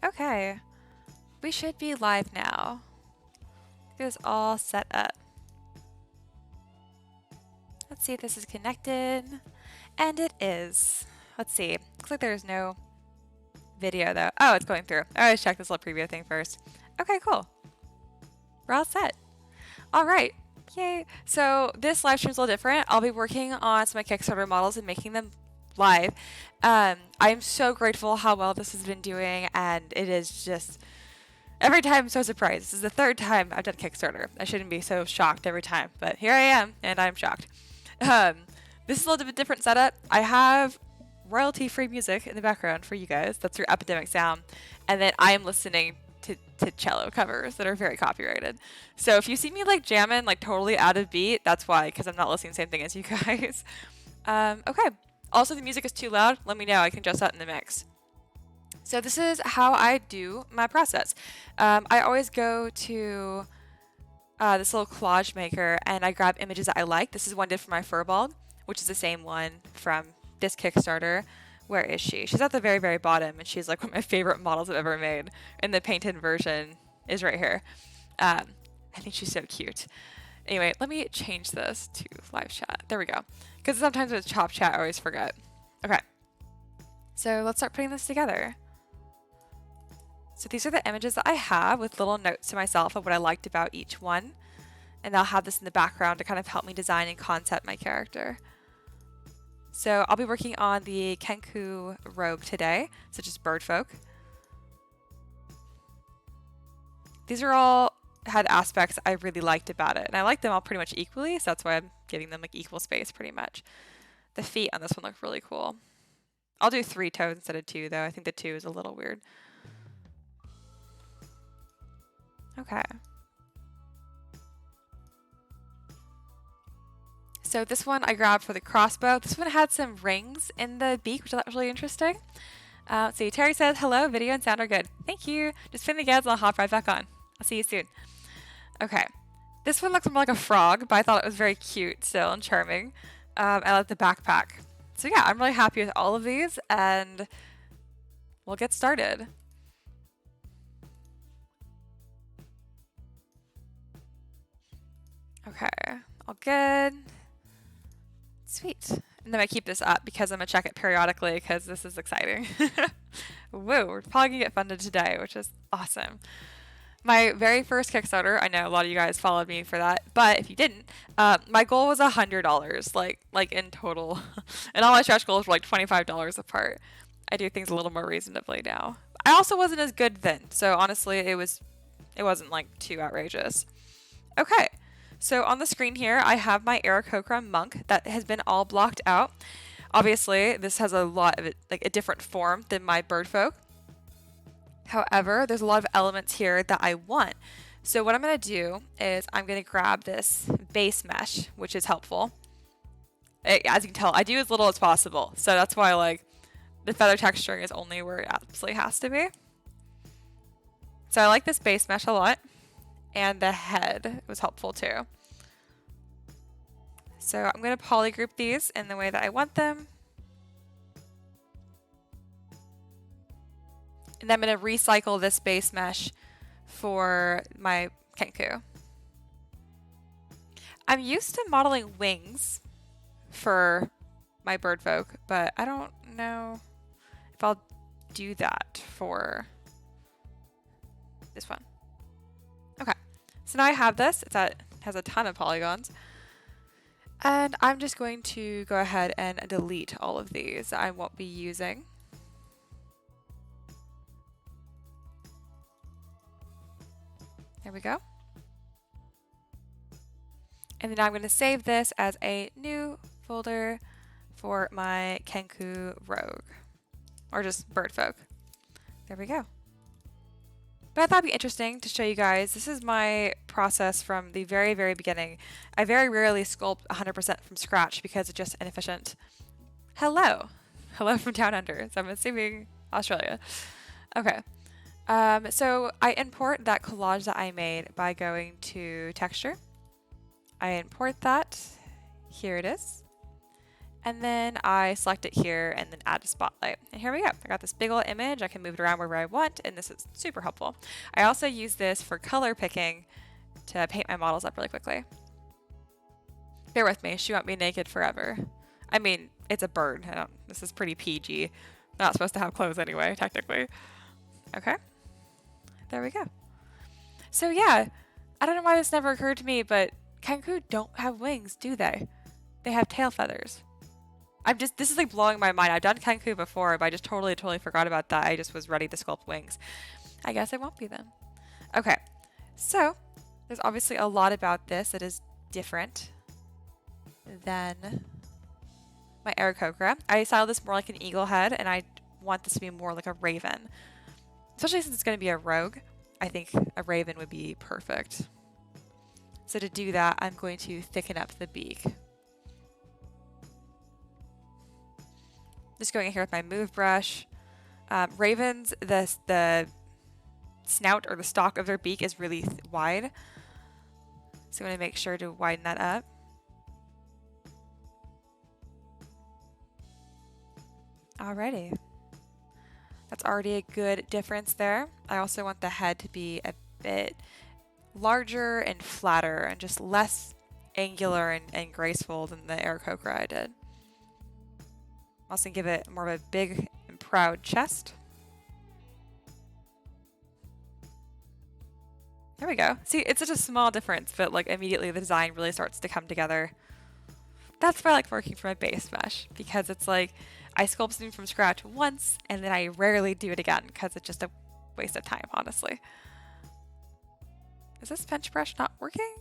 Okay, we should be live now. It is all set up. Let's see if this is connected. And it is. Let's see. Looks like there's no video though. Oh, it's going through. I always check this little preview thing first. Okay, cool. We're all set. All right. Yay. So this live stream is a little different. I'll be working on some of my Kickstarter models and making them live. I am so grateful how well this has been doing, and it is just every time I'm so surprised. This is the third time I've done Kickstarter. I shouldn't be so shocked every time, but here I am, and I'm shocked. This is a little bit different setup. I have royalty-free music in the background for you guys. That's through Epidemic Sound, and then I am listening to cello covers that are very copyrighted. So if you see me like jamming like totally out of beat, that's why, because I'm not listening to the same thing as you guys. Okay. Also, if the music is too loud, let me know. I can adjust that in the mix. So this is how I do my process. I always go to this little collage maker and I grab images that I like. This is one I did for my furball, which is the same one from this Kickstarter. Where is she? She's at the very, very bottom, and she's like one of my favorite models I've ever made. And the painted version is right here. I think she's so cute. Anyway, let me change this to live chat. There we go. Because sometimes with chop chat, I always forget. Okay. So let's start putting this together. So these are the images that I have with little notes to myself of what I liked about each one. And I'll have this in the background to kind of help me design and concept my character. So I'll be working on the Kenku rogue today, such as bird folk. These are all had aspects I really liked about it, and I like them all pretty much equally, so that's why I'm giving them like equal space pretty much. The feet on this one look really cool. I'll do 3 toes instead of 2 though. I think the 2 is a little weird. Okay. So this one I grabbed for the crossbow. This one had some rings in the beak, which I thought was really interesting. Let's see. Terry says, hello, video and sound are good. Thank you. Just fin the gads and I'll hop right back on. I'll see you soon. Okay. This one looks more like a frog, but I thought it was very cute still and charming. I like the backpack. So yeah, I'm really happy with all of these, and we'll get started. Okay. All good. Sweet. And then I keep this up because I'm going to check it periodically because this is exciting. Whoa, we're probably going to get funded today, which is awesome. My very first Kickstarter, I know a lot of you guys followed me for that, but if you didn't, my goal was $100, like in total. And all my stretch goals were like $25 apart. I do things a little more reasonably now. I also wasn't as good then, so honestly, it wasn't like too outrageous. Okay. So on the screen here, I have my Aarakocra monk that has been all blocked out. Obviously, this has a lot of like a different form than my bird folk. However, there's a lot of elements here that I want. So what I'm going to do is I'm going to grab this base mesh, which is helpful. As you can tell, I do as little as possible. So that's why like the feather texturing is only where it absolutely has to be. So I like this base mesh a lot. And the head was helpful too. So I'm going to polygroup these in the way that I want them. And then I'm going to recycle this base mesh for my Kenku. I'm used to modeling wings for my bird folk, but I don't know if I'll do that for this one. Okay. So now I have this. It has a ton of polygons. And I'm just going to go ahead and delete all of these I won't be using. There we go. And then I'm going to save this as a new folder for my Kenku rogue. Or just bird folk. There we go. But I thought it'd be interesting to show you guys. This is my process from the very, very beginning. I very rarely sculpt 100% from scratch because it's just inefficient. Hello. Hello from down under. So I'm assuming Australia. Okay. So I import that collage that I made by going to texture. I import that. Here it is. And then I select it here and then add a spotlight. And here we go. I got this big old image. I can move it around wherever I want, and this is super helpful. I also use this for color picking to paint my models up really quickly. Bear with me, she won't be naked forever. I mean, it's a bird. This is pretty PG. Not supposed to have clothes anyway, technically. Okay, there we go. So yeah, I don't know why this never occurred to me, but kangaroo don't have wings, do they? They have tail feathers. This is like blowing my mind. I've done kangaroo before, but I just totally forgot about that. I just was ready to sculpt wings. I guess I won't be then. Okay, so there's obviously a lot about this that is different than my Aarakocra. I styled this more like an eagle head, and I want this to be more like a raven. Especially since it's going to be a rogue, I think a raven would be perfect. So to do that, I'm going to thicken up the beak. Just going in here with my move brush. Ravens, the snout or the stalk of their beak is really wide. So I'm going to make sure to widen that up. Alrighty. That's already a good difference there. I also want the head to be a bit larger and flatter and just less angular and graceful than the Aarakocra I did. I'm also going to give it more of a big and proud chest. There we go. See, it's such a small difference, but like immediately the design really starts to come together. That's why I like working for my base mesh, because it's like I sculpt something from scratch once and then I rarely do it again because it's just a waste of time, honestly. Is this bench brush not working?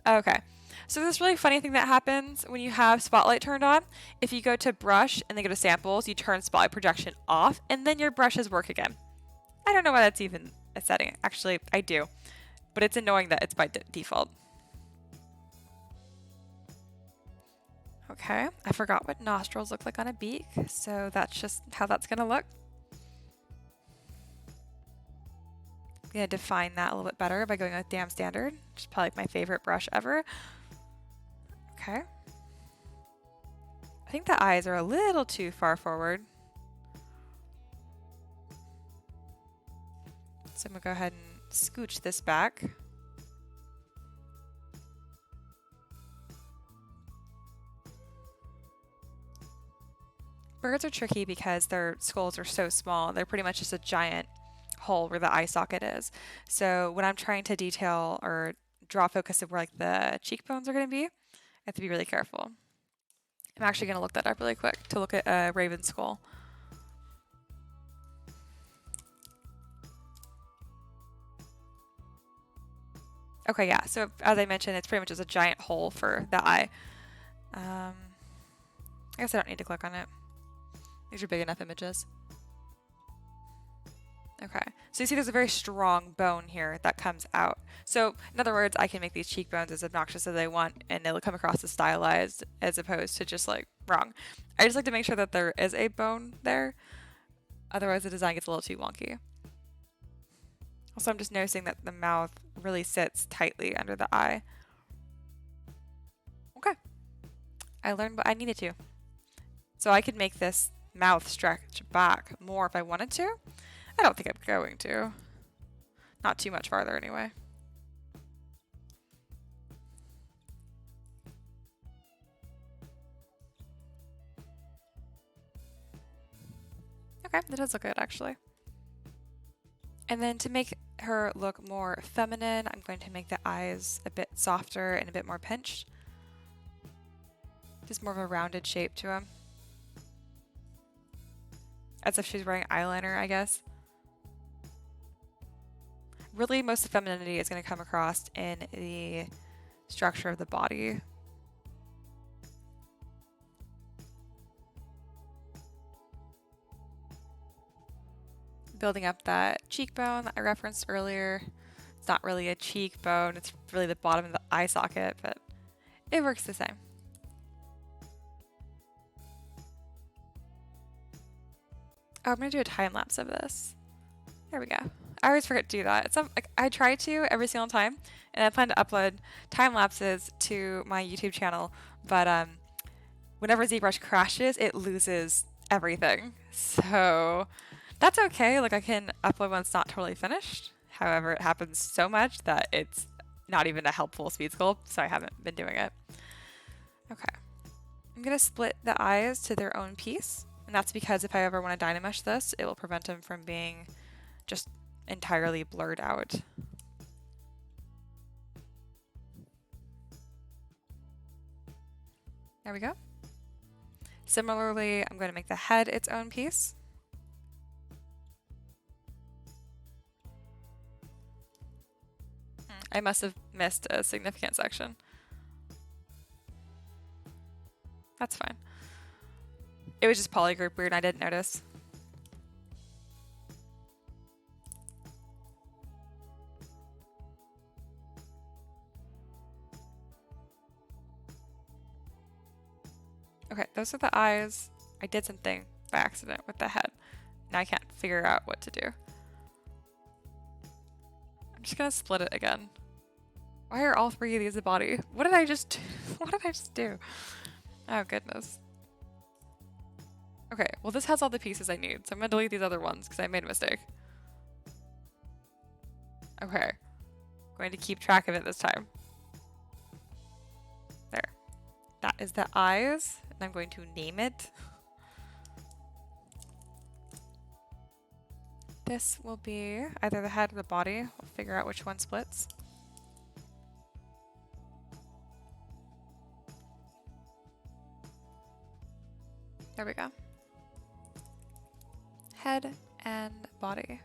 Okay. So this really funny thing that happens when you have Spotlight turned on. If you go to brush and then go to samples, you turn Spotlight projection off and then your brushes work again. I don't know why that's even a setting. Actually, I do. But it's annoying that it's by default. Okay, I forgot what nostrils look like on a beak, so that's just how that's gonna look. I'm gonna define that a little bit better by going with Dam Standard, which is probably like my favorite brush ever. Okay. I think the eyes are a little too far forward. So I'm gonna go ahead and scooch this back. Birds are tricky because their skulls are so small. They're pretty much just a giant hole where the eye socket is. So when I'm trying to detail or draw focus of where like the cheekbones are going to be, I have to be really careful. I'm actually going to look that up really quick to look at a raven skull. Okay, yeah, so as I mentioned, it's pretty much just a giant hole for the eye. I guess I don't need to click on it. These are big enough images. Okay, so you see there's a very strong bone here that comes out. So in other words, I can make these cheekbones as obnoxious as I want and it'll come across as stylized as opposed to just like wrong. I just like to make sure that there is a bone there. Otherwise the design gets a little too wonky. Also, I'm just noticing that the mouth really sits tightly under the eye. Okay, I learned what I needed to. So I could make this mouth stretch back more if I wanted to. I don't think I'm going to. Not too much farther anyway. Okay, that does look good actually. And then to make her look more feminine, I'm going to make the eyes a bit softer and a bit more pinched. Just more of a rounded shape to them. As if she's wearing eyeliner, I guess. Really, most of the femininity is going to come across in the structure of the body. Building up that cheekbone that I referenced earlier. It's not really a cheekbone, it's really the bottom of the eye socket, but it works the same. Oh, I'm going to do a time lapse of this. There we go. I always forget to do that. I try to every single time, and I plan to upload time lapses to my YouTube channel, but whenever ZBrush crashes, it loses everything. So that's okay. Like I can upload when it's not totally finished. However, it happens so much that it's not even a helpful speed sculpt, so I haven't been doing it. Okay. I'm going to split the eyes to their own piece, and that's because if I ever want to Dynamesh this, it will prevent them from being just entirely blurred out. There we go. Similarly, I'm going to make the head its own piece. I must have missed a significant section. That's fine. It was just polygrouped weird and I didn't notice. Okay, those are the eyes. I did something by accident with the head. Now I can't figure out what to do. I'm just gonna split it again. Why are all three of these a body? What did I just do? What did I just do? Oh goodness. Okay, well this has all the pieces I need, so I'm gonna delete these other ones because I made a mistake. Okay, going to keep track of it this time. There. That is the eyes, and I'm going to name it. This will be either the head or the body. We'll figure out which one splits. There we go. Head and body.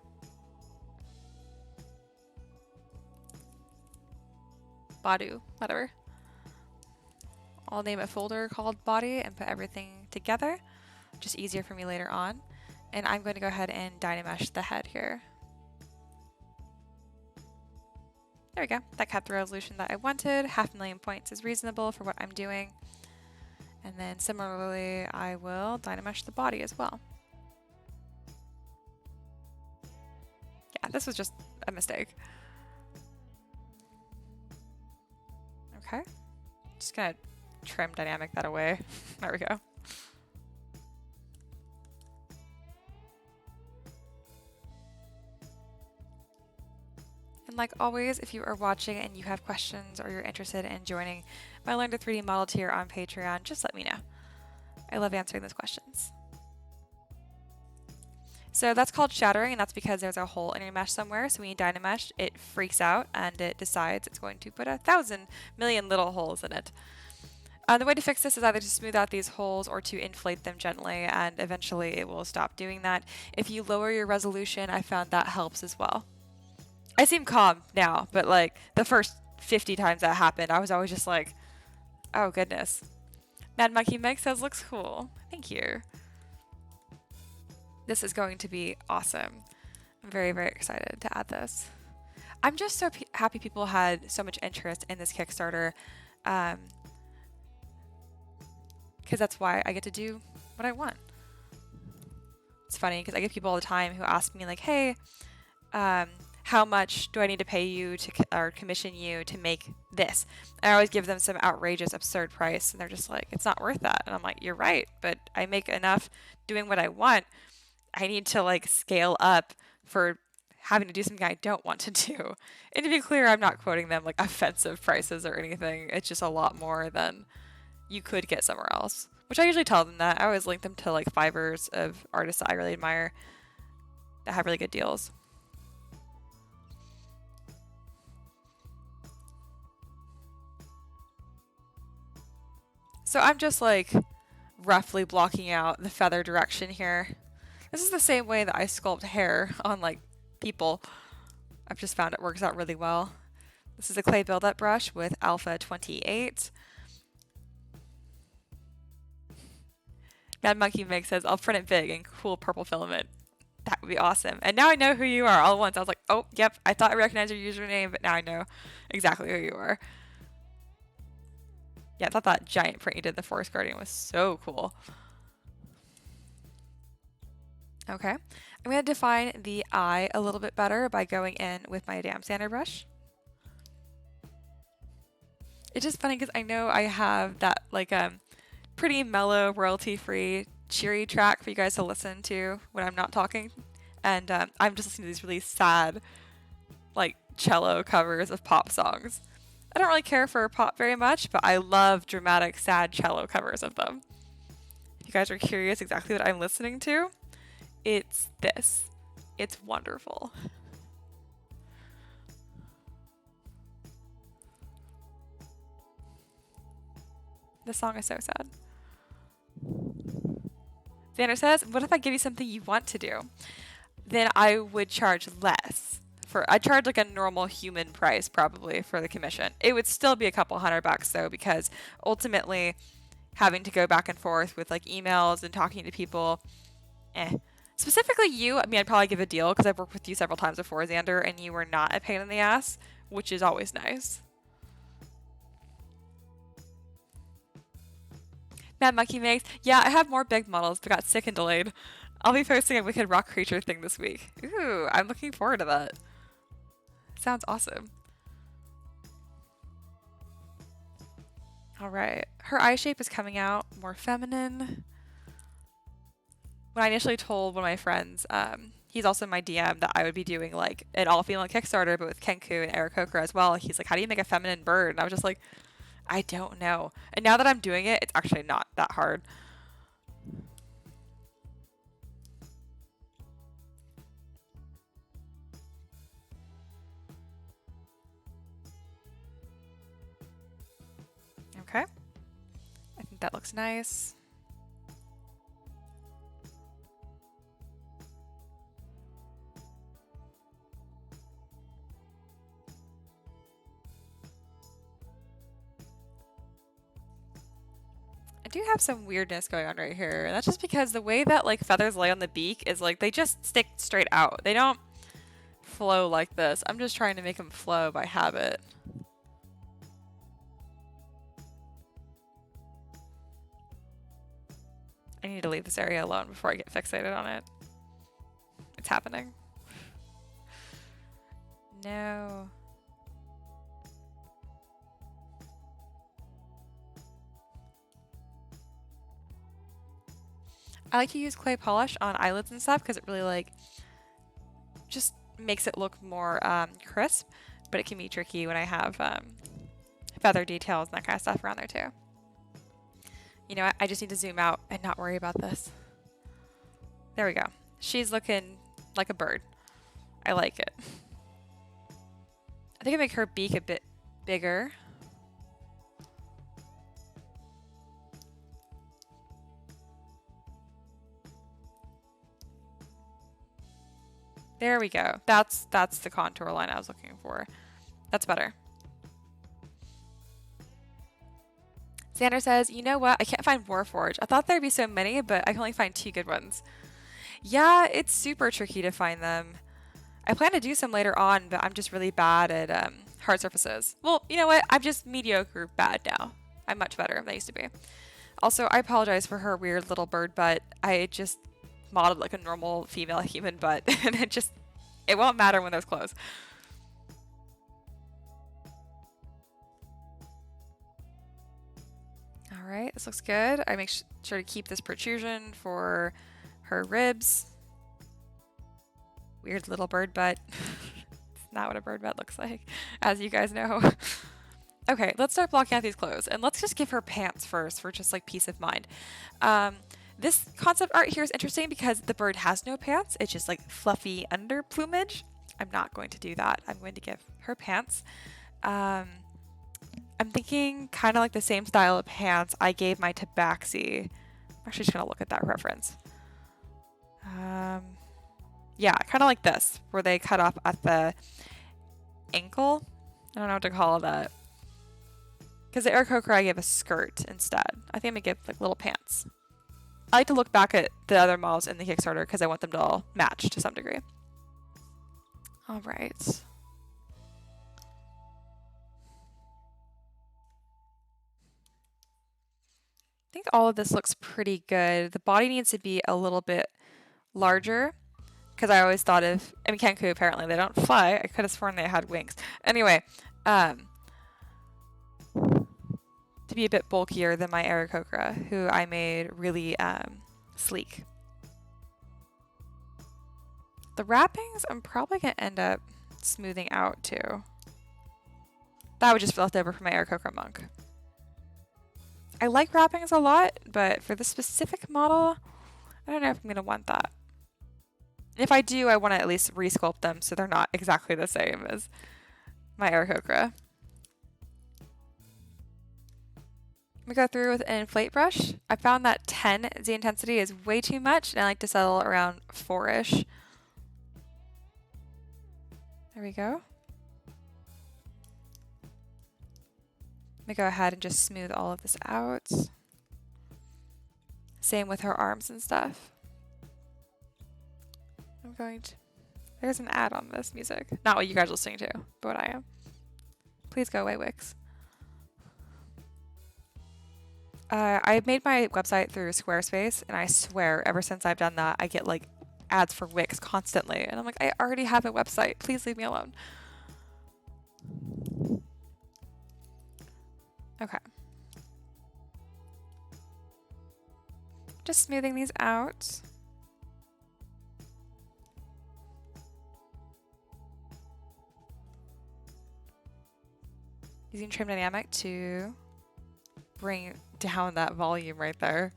Badu, whatever. I'll name a folder called body and put everything together. Just easier for me later on. And I'm going to go ahead and Dynamesh the head here. There we go. That kept the resolution that I wanted. 500,000 points is reasonable for what I'm doing. And then similarly, I will Dynamesh the body as well. Yeah, this was just a mistake. Okay. Just gonna trim dynamic that away. There we go. And like always, if you are watching and you have questions or you're interested in joining my Learn to 3D Model tier on Patreon, just let me know. I love answering those questions. So that's called shattering, and that's because there's a hole in your mesh somewhere. So when you Dynamesh, it freaks out and it decides it's going to put 1,000 million little holes in it. The way to fix this is either to smooth out these holes or to inflate them gently, and eventually it will stop doing that. If you lower your resolution, I found that helps as well. I seem calm now, but like the first 50 times that happened, I was always just like, oh goodness. Mad Monkey Meg says looks cool. Thank you. This is going to be awesome. I'm very, very excited to add this. I'm just so happy people had so much interest in this Kickstarter. Because that's why I get to do what I want. It's funny because I get people all the time who ask me like, hey, how much do I need to pay you to or commission you to make this? And I always give them some outrageous, absurd price, and they're just like, it's not worth that. And I'm like, you're right, but I make enough doing what I want. I need to like scale up for having to do something I don't want to do. And to be clear, I'm not quoting them like offensive prices or anything. It's just a lot more than you could get somewhere else, which I usually tell them that. I always link them to like Fivers of artists that I really admire that have really good deals. So I'm just like roughly blocking out the feather direction here. This is the same way that I sculpt hair on like people. I've just found it works out really well. This is a clay buildup brush with Alpha 28. Mad Monkey Meg says, I'll print it big in cool purple filament. That would be awesome. And now I know who you are all at once. I was like, oh, yep, I thought I recognized your username, but now I know exactly who you are. Yeah, I thought that giant print you did, the Forest Guardian, was so cool. Okay, I'm going to define the eye a little bit better by going in with my dam sander brush. It's just funny because I know I have that like pretty mellow, royalty-free, cheery track for you guys to listen to when I'm not talking. And I'm just listening to these really sad, like, cello covers of pop songs. I don't really care for pop very much, but I love dramatic, sad cello covers of them. If you guys are curious exactly what I'm listening to, it's this. It's wonderful. This song is so sad. Xander says, what if I give you something you want to do? Then I would charge less. I'd charge like a normal human price probably for the commission. It would still be a couple $100 though, because ultimately having to go back and forth with like emails and talking to people, Specifically you, I mean, I'd probably give a deal because I've worked with you several times before, Xander, and you were not a pain in the ass, which is always nice. Mad Monkey makes, yeah, I have more big models, but got sick and delayed. I'll be posting a Wicked Rock Creature thing this week. Ooh, I'm looking forward to that. Sounds awesome. All right, her eye shape is coming out more feminine. When I initially told one of my friends, he's also my DM, that I would be doing like an all-female Kickstarter, but with Kenku and Aarakocra as well. He's like, how do you make a feminine bird? And I was just like, I don't know. And now that I'm doing it, it's actually not that hard. Okay. I think that looks nice. I do have some weirdness going on right here. And that's just because the way that like feathers lay on the beak is like they just stick straight out. They don't flow like this. I'm just trying to make them flow by habit. I need to leave this area alone before I get fixated on it. It's happening. No. I like to use clay polish on eyelids and stuff because it really like just makes it look more crisp, but it can be tricky when I have feather details and that kind of stuff around there too. You know what? I just need to zoom out and not worry about this. There we go. She's looking like a bird. I like it. I think I make her beak a bit bigger. There we go. That's the contour line I was looking for. That's better. Xander says, you know what? I can't find Warforged. I thought there'd be so many, but I can only find 2 good ones. Yeah, it's super tricky to find them. I plan to do some later on, but I'm just really bad at hard surfaces. Well, you know what? I'm just mediocre bad now. I'm much better than I used to be. Also, I apologize for her weird little bird butt. I just modeled like a normal female human butt, and it won't matter when those close. All right, this looks good. I make sure to keep this protrusion for her ribs. Weird little bird butt. It's not what a bird butt looks like, as you guys know. Okay, let's start blocking out these clothes, and let's just give her pants first for just like peace of mind. This concept art here is interesting because the bird has no pants. It's just like fluffy under plumage. I'm not going to do that. I'm going to give her pants. I'm thinking kind of like the same style of pants I gave my tabaxi. I'm actually just going to look at that reference. Yeah, kind of like this, where they cut off at the ankle. I don't know what to call that. Because the Aarakocra I gave a skirt instead. I think I'm going to give like little pants. I like to look back at the other models in the Kickstarter because I want them to all match to some degree. All right. I think all of this looks pretty good. The body needs to be a little bit larger because I always thought of, I mean, Kenku apparently, they don't fly. I could have sworn they had wings. Anyway, to be a bit bulkier than my Aarakocra, who I made really sleek. The wrappings, I'm probably going to end up smoothing out too. That would just be left over from my Aarakocra monk. I like wrappings a lot, but for this specific model, I don't know if I'm going to want that. If I do, I want to at least resculpt them so they're not exactly the same as my Aarakocra. We go through with an inflate brush. I found that 10 Z intensity is way too much, and I like to settle around 4-ish. There we go. Let me go ahead and just smooth all of this out. Same with her arms and stuff. I'm going to... There's an ad on this music. Not what you guys are listening to, but what I am. Please go away, Wix. I made my website through Squarespace, and I swear, ever since I've done that, I get like ads for Wix constantly. And I'm like, I already have a website. Please leave me alone. Okay. Just smoothing these out. Using Trim Dynamic to bring down that volume right there.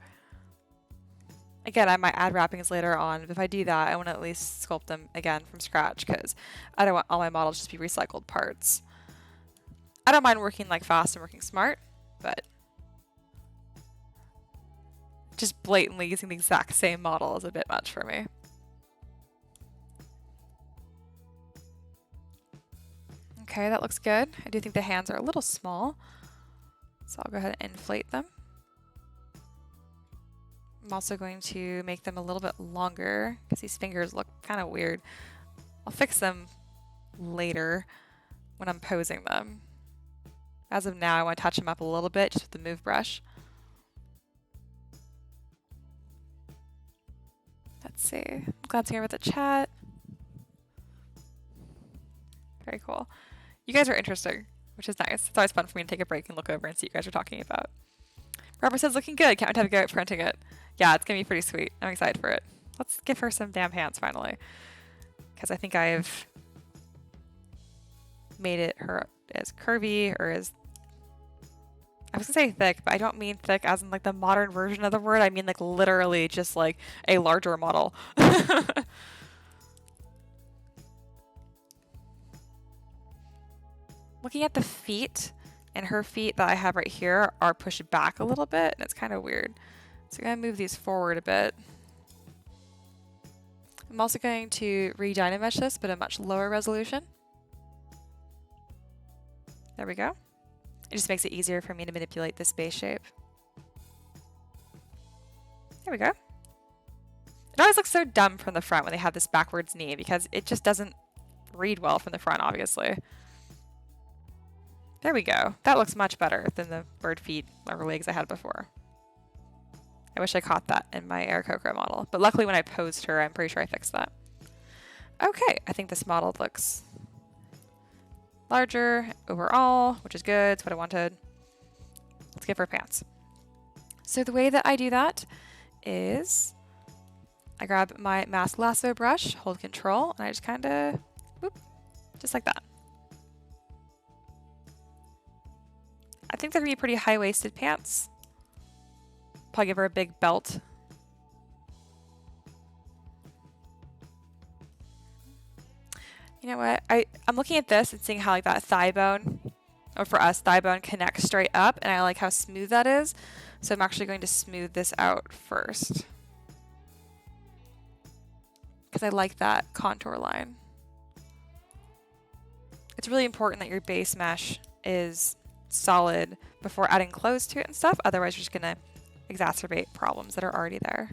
Again, I might add wrappings later on, but if I do that, I want to at least sculpt them again from scratch because I don't want all my models just to be recycled parts. I don't mind working like fast and working smart, but just blatantly using the exact same model is a bit much for me. Okay, that looks good. I do think the hands are a little small, so I'll go ahead and inflate them. I'm also going to make them a little bit longer because these fingers look kind of weird. I'll fix them later when I'm posing them. As of now, I want to touch them up a little bit just with the move brush. Let's see. I'm glancing over the chat. Very cool. You guys are interesting, which is nice. It's always fun for me to take a break and look over and see what you guys are talking about. Robert says, looking good. Can't wait to have a go at printing it. Yeah, it's going to be pretty sweet. I'm excited for it. Let's give her some damn hands finally. Because I think I've made it her as curvy or as... I was going to say thick, but I don't mean thick as in like the modern version of the word. I mean like literally just like a larger model. Looking at the feet, and her feet that I have right here are pushed back a little bit, and it's kind of weird. So I'm going to move these forward a bit. I'm also going to re-dynamesh this, but a much lower resolution. There we go. It just makes it easier for me to manipulate this base shape. There we go. It always looks so dumb from the front when they have this backwards knee because it just doesn't read well from the front, obviously. There we go. That looks much better than the bird feet or legs I had before. I wish I caught that in my Aarakocra model, but luckily when I posed her, I'm pretty sure I fixed that. Okay, I think this model looks larger overall, which is good. It's what I wanted. Let's give her pants. So the way that I do that is I grab my mask lasso brush, hold control, and I just kind of, whoop, just like that. I think they're going to be pretty high-waisted pants. Probably give her a big belt. You know what? I'm looking at this and seeing how like that thigh bone, or for us, thigh bone connects straight up, and I like how smooth that is. So I'm actually going to smooth this out first. Because I like that contour line. It's really important that your base mesh is solid before adding clothes to it and stuff. Otherwise, you're just going to exacerbate problems that are already there.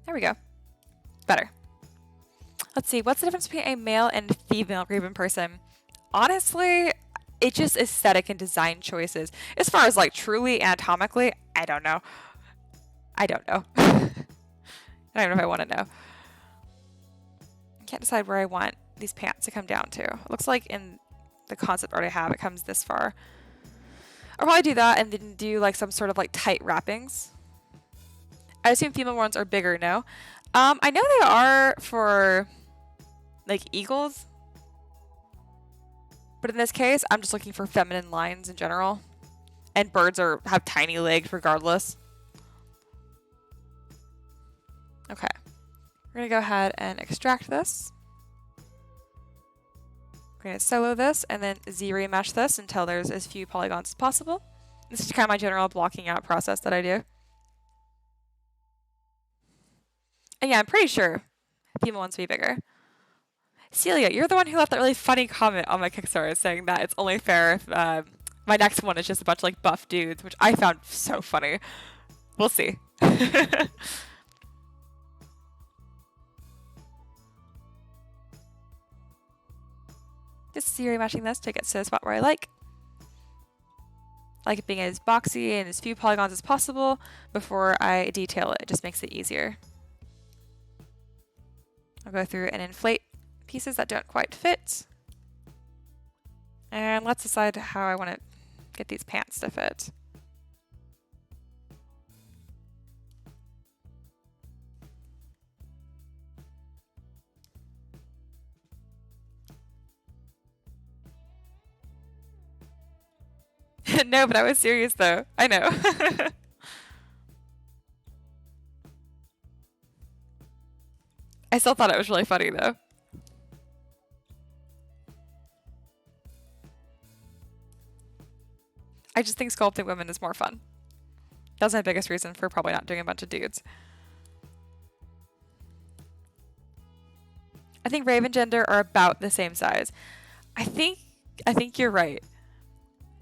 There we go. Better. Let's see. What's the difference between a male and female Raven person? Honestly, it's just aesthetic and design choices. As far as like truly anatomically, I don't know. I don't know. I don't know if I want to know. I can't decide where I want these pants to come down to. It looks like in the concept art I have, it comes this far. I'll probably do that and then do like some sort of like tight wrappings. I assume female ones are bigger, no? I know they are for like eagles. But in this case, I'm just looking for feminine lines in general. And birds have tiny legs regardless. Okay. We're going to go ahead and extract this. We're going to solo this and then Z-remesh this until there's as few polygons as possible. This is kind of my general blocking out process that I do. And yeah, I'm pretty sure female ones will be bigger. Celia, you're the one who left that really funny comment on my Kickstarter saying that it's only fair if my next one is just a bunch of like buff dudes, which I found so funny. We'll see. Just serial matching this to get to the spot where I like it being as boxy and as few polygons as possible before I detail it. It just makes it easier. I'll go through and inflate pieces that don't quite fit. And let's decide how I want to get these pants to fit. No, but I was serious though. I know. I still thought it was really funny though. I just think sculpting women is more fun. That's my biggest reason for probably not doing a bunch of dudes. I think Raven gender are about the same size. I think you're right.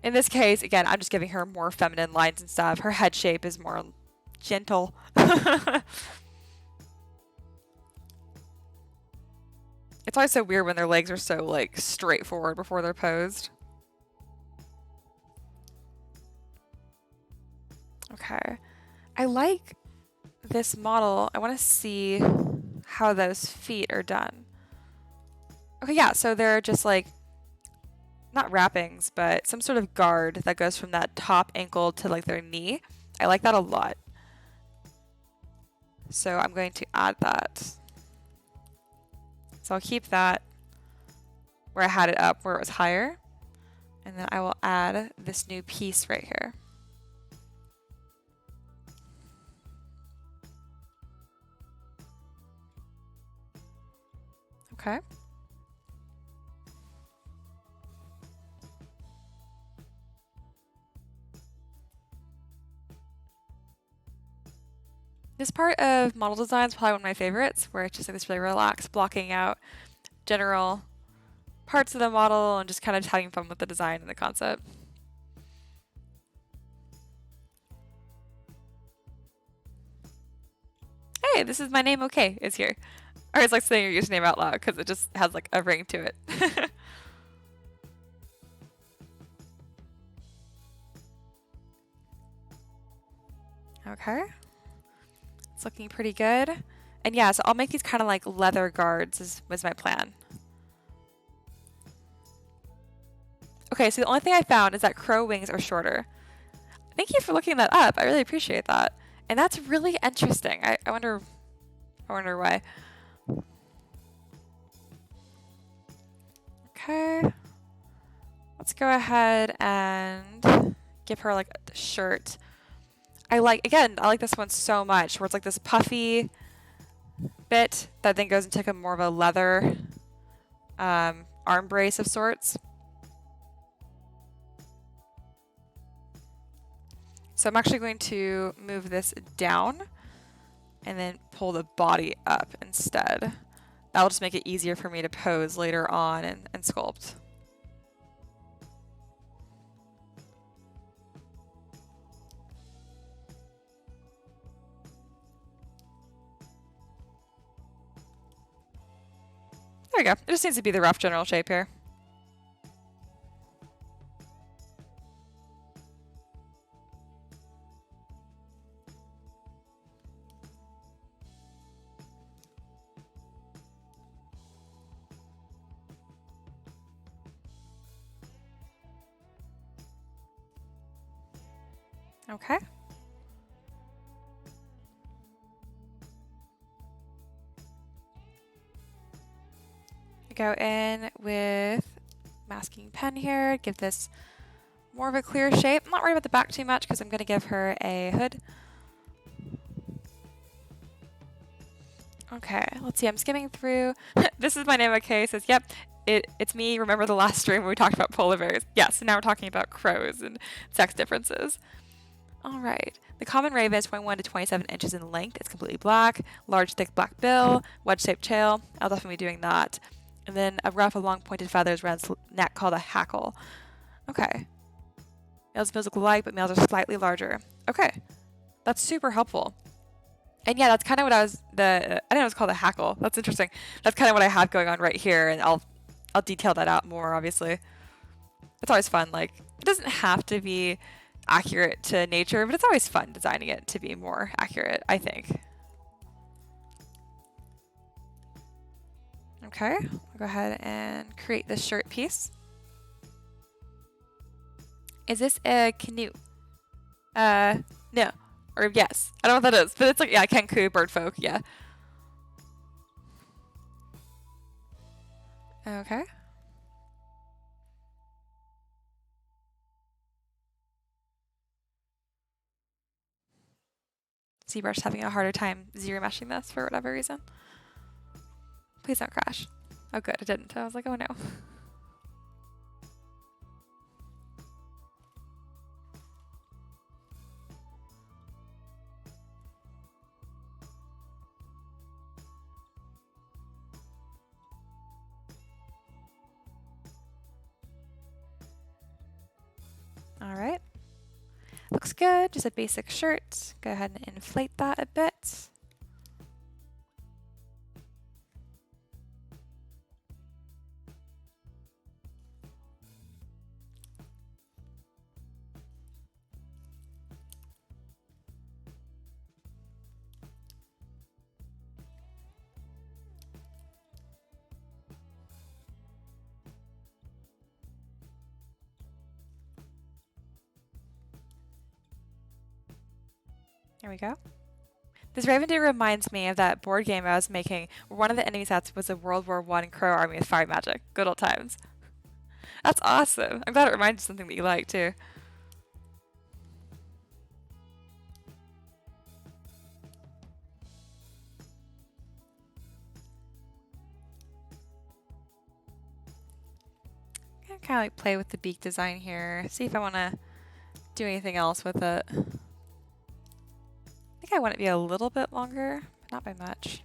In this case, again, I'm just giving her more feminine lines and stuff. Her head shape is more gentle. It's always so weird when their legs are so like straightforward before they're posed. Okay. I like this model. I want to see how those feet are done. Okay, yeah, so they're just like not wrappings, but some sort of guard that goes from that top ankle to like their knee. I like that a lot. So I'm going to add that. So I'll keep that where I had it up, where it was higher. And then I will add this new piece right here. Okay. This part of model design is probably one of my favorites, where it's just like this really relaxed, blocking out general parts of the model and just kind of having fun with the design and the concept. Hey, this is my name, okay, is here. Or it's like saying your username out loud because it just has like a ring to it. Okay. It's looking pretty good. And yeah, so I'll make these kind of like leather guards was my plan. Okay, so the only thing I found is that crow wings are shorter. Thank you for looking that up. I really appreciate that. And that's really interesting. I wonder why. Okay. Let's go ahead and give her like a shirt. I like this one so much, where it's like this puffy bit that then goes into like a more of a leather arm brace of sorts. So I'm actually going to move this down and then pull the body up instead. That'll just make it easier for me to pose later on and sculpt. There we go. It just needs to be the rough general shape here. Okay. Go in with masking pen here, give this more of a clear shape. I'm not worried about the back too much because I'm going to give her a hood. Okay, let's see, I'm skimming through. This is my name, okay, it says, yep, it's me. Remember the last stream where we talked about polar bears? Yeah, so now we're talking about crows and sex differences. All right, the common raven is 21 to 27 inches in length. It's completely black, large, thick black bill, wedge-shaped tail. I'll definitely be doing that. And then a ruff of long pointed feathers around its neck called a hackle. Okay. Males and females look alike, but males are slightly larger. Okay, that's super helpful. And yeah, that's kind of what I didn't know it was called a hackle. That's interesting. That's kind of what I have going on right here, and I'll detail that out more, obviously. It's always fun. Like, it doesn't have to be accurate to nature, but it's always fun designing it to be more accurate, I think. Okay, I'll go ahead and create this shirt piece. Is this a canoe? No. Or yes. I don't know what that is, but it's like, yeah, Kenku, bird folk, yeah. Okay. ZBrush having a harder time zero meshing this for whatever reason. Please don't crash. Oh good, it didn't. I was like, oh no. All right. Looks good, just a basic shirt. Go ahead and inflate that a bit. There we go. This Raven Deer reminds me of that board game I was making where one of the enemy sets was a World War I crow army with fire magic. Good old times. That's awesome. I'm glad it reminds you of something that you like too. I'm kind of like play with the beak design here. See if I want to do anything else with it. I think I want it to be a little bit longer, but not by much.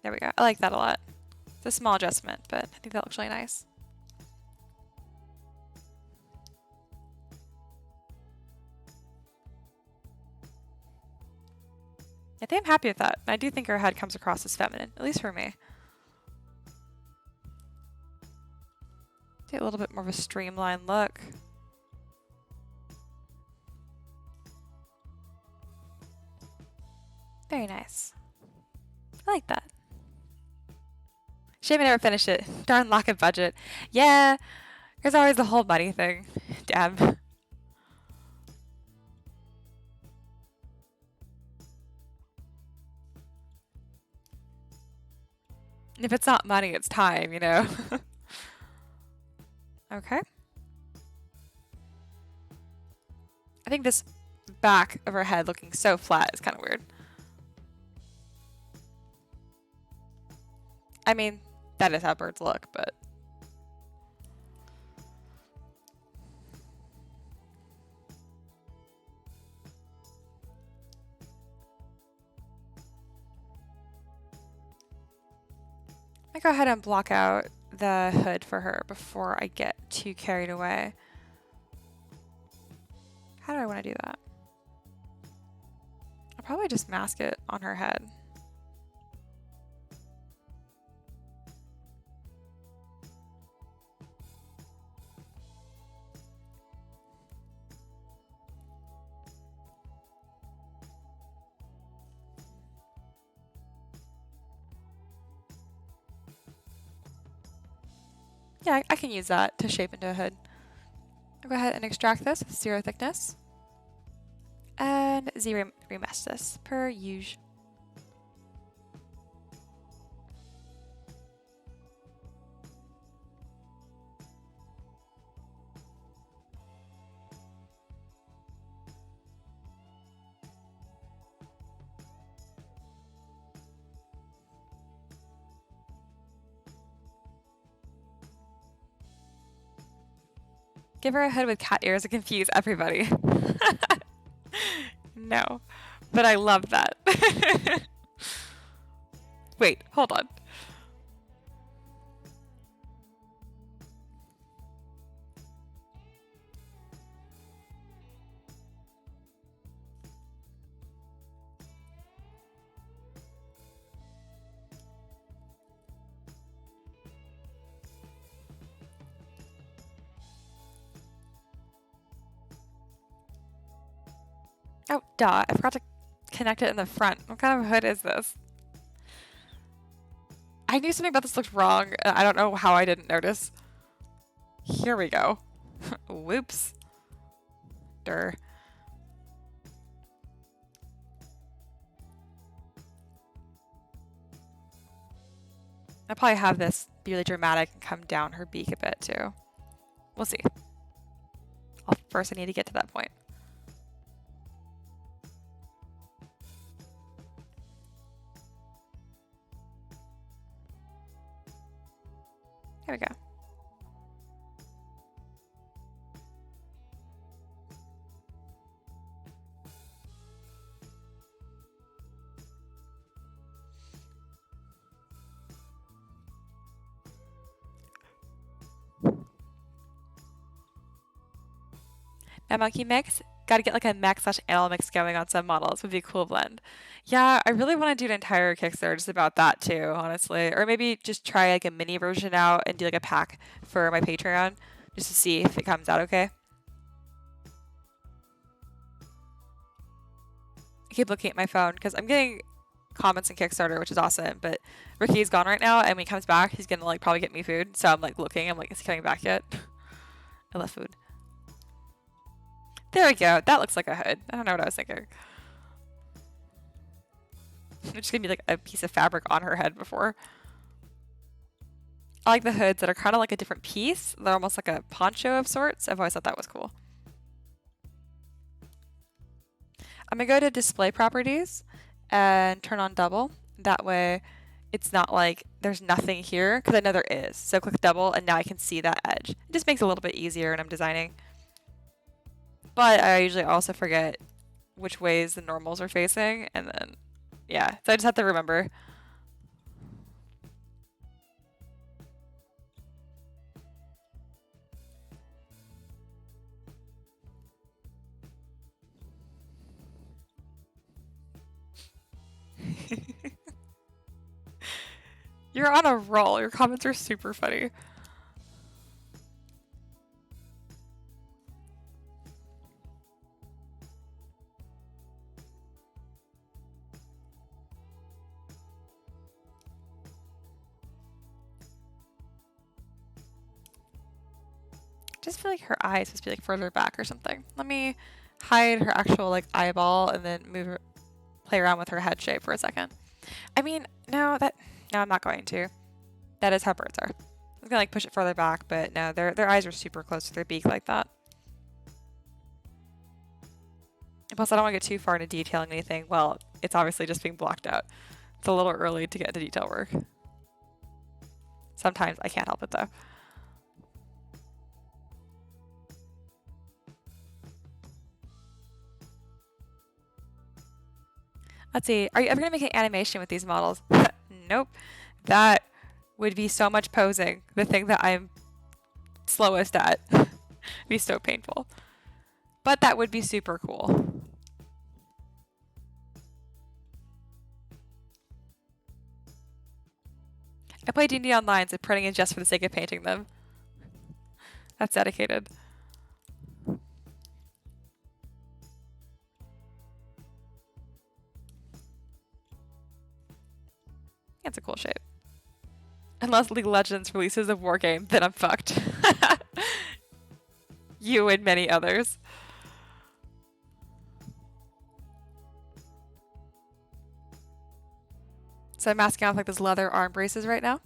There we go. I like that a lot. It's a small adjustment, but I think that looks really nice. I think I'm happy with that. I do think her head comes across as feminine, at least for me. Get a little bit more of a streamlined look. Very nice. I like that. Shame I never finished it. Darn lack of budget. Yeah, there's always the whole money thing. Damn. If it's not money, it's time, you know? Okay. I think this back of her head looking so flat is kind of weird. I mean, that is how birds look, but... I go ahead and block out the hood for her before I get too carried away. How do I want to do that? I'll probably just mask it on her head. Yeah, I can use that to shape into a hood. I'll go ahead and extract this with 0 thickness. And remesh this per usual. Give her a hood with cat ears to confuse everybody. No, but I love that. Wait, hold on. Oh, duh, I forgot to connect it in the front. What kind of hood is this? I knew something about this looked wrong. I don't know how I didn't notice. Here we go. Whoops. Durr. I'll probably have this be really dramatic and come down her beak a bit too. We'll see. First, I need to get to that point. Here we go. Now monkey mix, gotta get like a mech slash animal mix going on some models would be a cool blend. Yeah, I really want to do an entire Kickstarter just about that too, honestly. Or maybe just try like a mini version out and do like a pack for my Patreon just to see if it comes out okay. I keep looking at my phone because I'm getting comments in Kickstarter, which is awesome, but Ricky's gone right now, and when he comes back, he's gonna like probably get me food. So I'm like looking, I'm like, is he coming back yet? I love food. There we go. That looks like a hood. I don't know what I was thinking. It's just gonna be like a piece of fabric on her head before. I like the hoods that are kind of like a different piece. They're almost like a poncho of sorts. I've always thought that was cool. I'm gonna go to display properties and turn on double. That way it's not like there's nothing here, because I know there is. So click double and now I can see that edge. It just makes it a little bit easier when I'm designing. But I usually also forget which ways the normals are facing, and then, yeah, so I just have to remember. You're on a roll. Your comments are super funny. I just feel like her eye is supposed to be like further back or something. Let me hide her actual like eyeball and then play around with her head shape for a second. I mean, no, I'm not going to. That is how birds are. I was gonna like push it further back, but no, their eyes are super close to their beak like that. Plus, I don't want to get too far into detailing anything. Well, it's obviously just being blocked out. It's a little early to get into detail work. Sometimes I can't help it though. Let's see. Are you ever going to make an animation with these models? Nope. That would be so much posing. The thing that I'm slowest at. It'd be so painful. But that would be super cool. I play D&D online, so printing is just for the sake of painting them. That's dedicated. It's a cool shape. Unless League of Legends releases a war game, then I'm fucked. You and many others. So I'm masking off like this leather arm braces right now.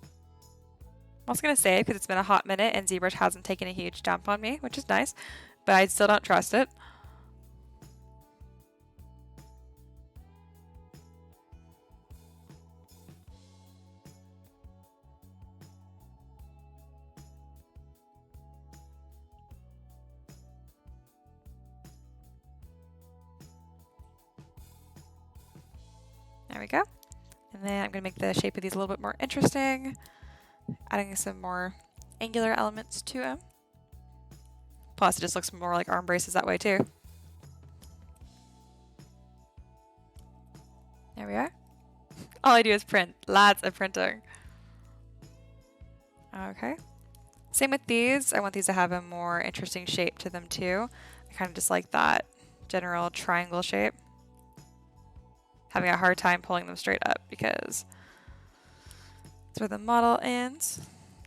I'm also going to say, because it's been a hot minute and ZBrush hasn't taken a huge dump on me, which is nice, but I still don't trust it. There we go. And then I'm going to make the shape of these a little bit more interesting, adding some more angular elements to them. Plus, it just looks more like arm braces that way too. There we are. All I do is print. Lots of printing. Okay. Same with these. I want these to have a more interesting shape to them too. I kind of just like that general triangle shape. Having a hard time pulling them straight up because that's where the model ends.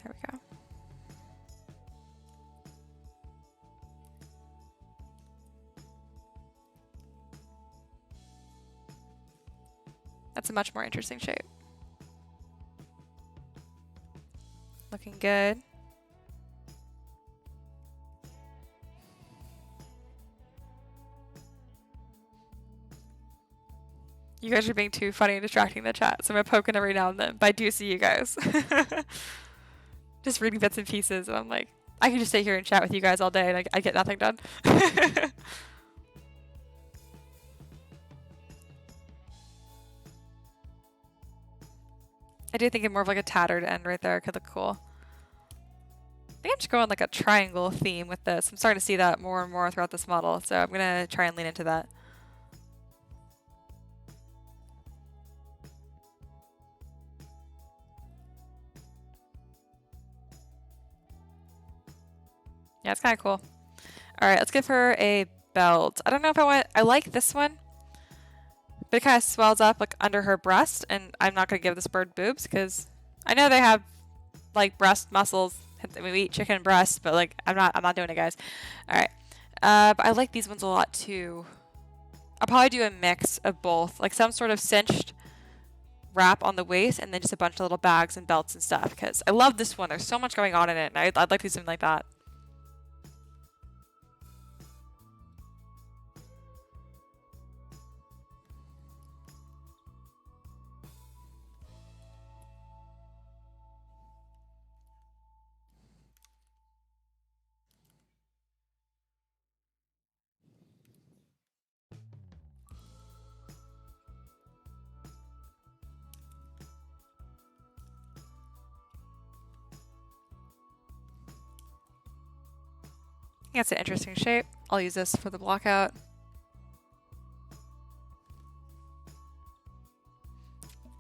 There we go. That's a much more interesting shape. Looking good. You guys are being too funny and distracting the chat, so I'm poking every now and then, but I do see you guys. Just reading bits and pieces, and I'm like, I can just sit here and chat with you guys all day, and I get nothing done. I do think of more of like a tattered end right there. It could look cool. I think I'm just going like a triangle theme with this. I'm starting to see that more and more throughout this model, so I'm going to try and lean into that. Yeah, it's kind of cool. All right, let's give her a belt. I don't know if I like this one, but it kind of swells up like under her breast, and I'm not going to give this bird boobs because I know they have like breast muscles. I mean, we eat chicken breasts, but like I'm not doing it, guys. All right, but I like these ones a lot too. I'll probably do a mix of both, like some sort of cinched wrap on the waist, and then just a bunch of little bags and belts and stuff. Because I love this one. There's so much going on in it, and I'd like to do something like that. That's an interesting shape. I'll use this for the block out.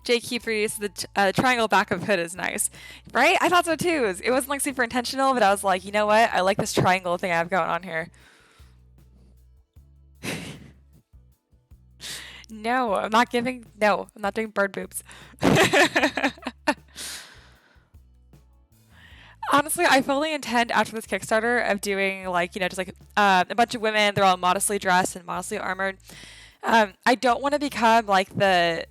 JQ3, the triangle back of hood is nice. Right? I thought so too. It wasn't like super intentional, but I was like, you know what? I like this triangle thing I have going on here. No, I'm not doing bird boobs. Honestly, I fully intend after this Kickstarter of doing like, just like a bunch of women, they're all modestly dressed and modestly armored. I don't want to become like the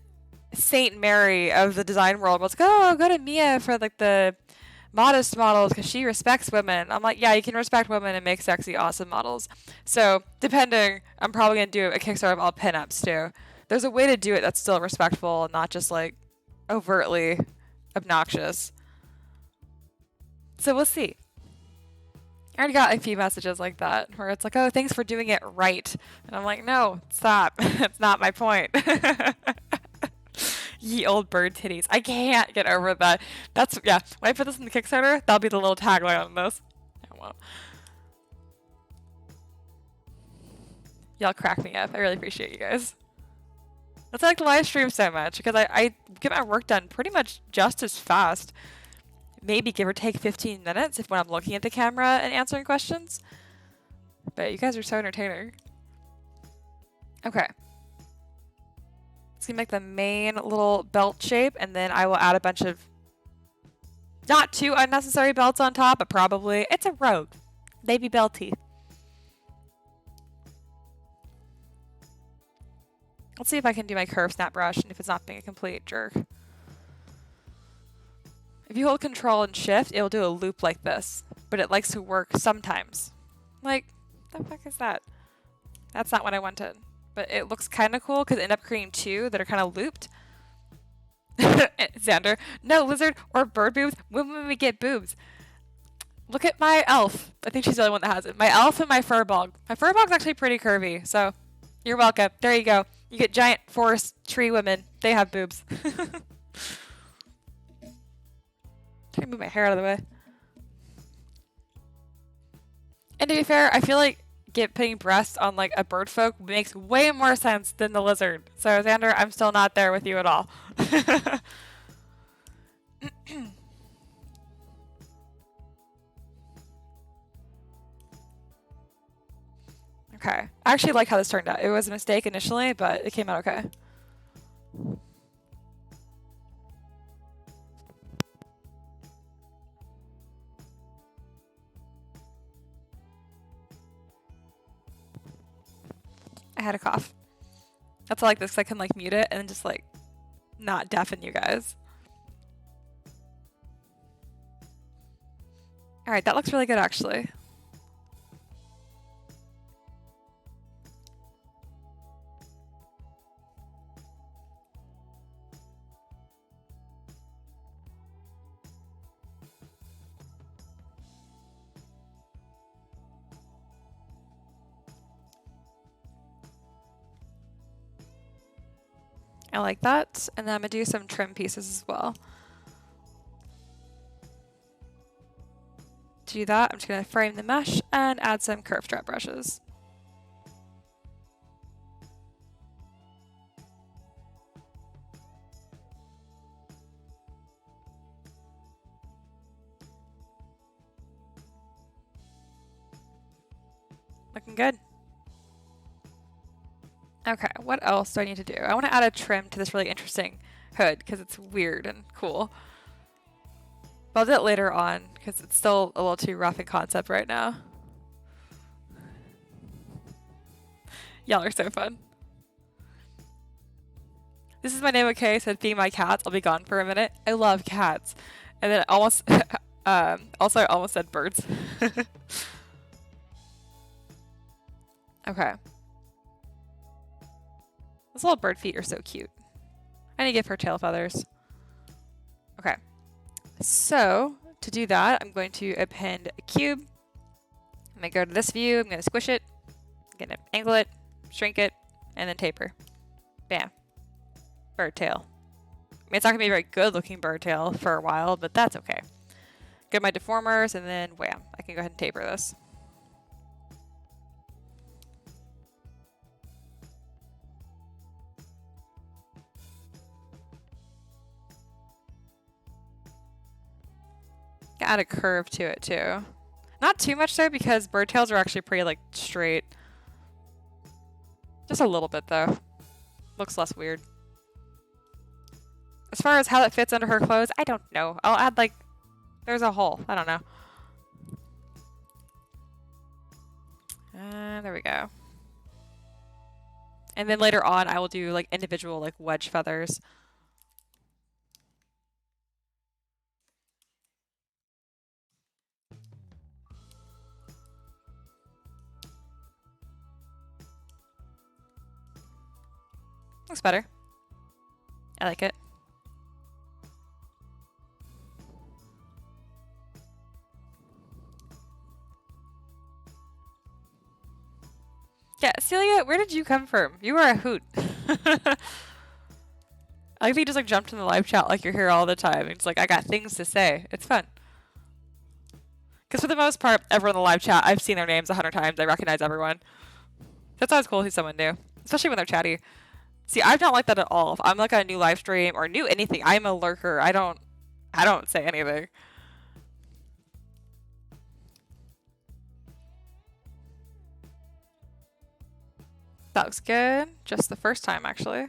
Saint Mary of the design world. It's like, oh, go to Mia for like the modest models because she respects women. I'm like, yeah, you can respect women and make sexy, awesome models. So depending, I'm probably going to do a Kickstarter of all pinups too. There's a way to do it that's still respectful and not just like overtly obnoxious. So we'll see. I already got a few messages like that where it's like, oh, thanks for doing it right. And I'm like, no, stop. That's not my point. Ye old bird titties. I can't get over that. Yeah, when I put this in the Kickstarter, that'll be the little tagline on this. I won't. Y'all crack me up. I really appreciate you guys. That's why I like the live stream so much, because I get my work done pretty much just as fast. Maybe give or take 15 minutes when I'm looking at the camera and answering questions. But you guys are so entertaining. Okay. Let's gonna make the main little belt shape, and then I will add a bunch of not too unnecessary belts on top, but probably it's a robe. Baby belty. Let's see if I can do my curve snap brush and if it's not being a complete jerk. If you hold control and shift, it'll do a loop like this, but it likes to work sometimes. Like, the fuck is that? That's not what I wanted. But it looks kind of cool because it ended up creating two that are kind of looped. Xander, no lizard or bird boobs. When will we get boobs? Look at my elf. I think she's the only one that has it. My elf and my furbog. My furbog's actually pretty curvy, so you're welcome. There you go. You get giant forest tree women. They have boobs. Trying to move my hair out of the way. And to be fair, I feel like putting breasts on like a bird folk makes way more sense than the lizard. So Xander, I'm still not there with you at all. Okay. I actually like how this turned out. It was a mistake initially, but it came out okay. I had a cough. That's why I like this, because I can like mute it and then just like not deafen you guys. Alright, that looks really good actually. I like that. And then I'm going to do some trim pieces as well. To do that, I'm just going to frame the mesh and add some curve strap brushes. Looking good. Okay, what else do I need to do? I want to add a trim to this really interesting hood because it's weird and cool. But I'll do it later on because it's still a little too rough in concept right now. Y'all are so fun. This is my name, okay? Said feed my cats. I'll be gone for a minute. I love cats. And then almost, also I almost said birds. Okay. Those little bird feet are so cute. I need to give her tail feathers. Okay. So, to do that, I'm going to append a cube. I'm going to go to this view. I'm going to squish it. I'm going to angle it, shrink it, and then taper. Bam. Bird tail. I mean, it's not going to be a very good looking bird tail for a while, but that's okay. Get my deformers, and then wham. I can go ahead and taper this. Add a curve to it too. Not too much though, because bird tails are actually pretty like straight. Just a little bit though. Looks less weird. As far as how it fits under her clothes, I don't know. I'll add like, there's a hole. I don't know. There we go. And then later on, I will do like individual like wedge feathers. Looks better. I like it. Yeah, Celia, where did you come from? You were a hoot. I like that you just like jumped in the live chat like you're here all the time. It's like, I got things to say. It's fun. Because for the most part, everyone in the live chat, I've seen their names 100 times. I recognize everyone. That's always cool to see someone new. Especially when they're chatty. See, I'm not like that at all. If I'm like on a new live stream or new anything, I'm a lurker. I don't say anything. That looks good. Just the first time, actually.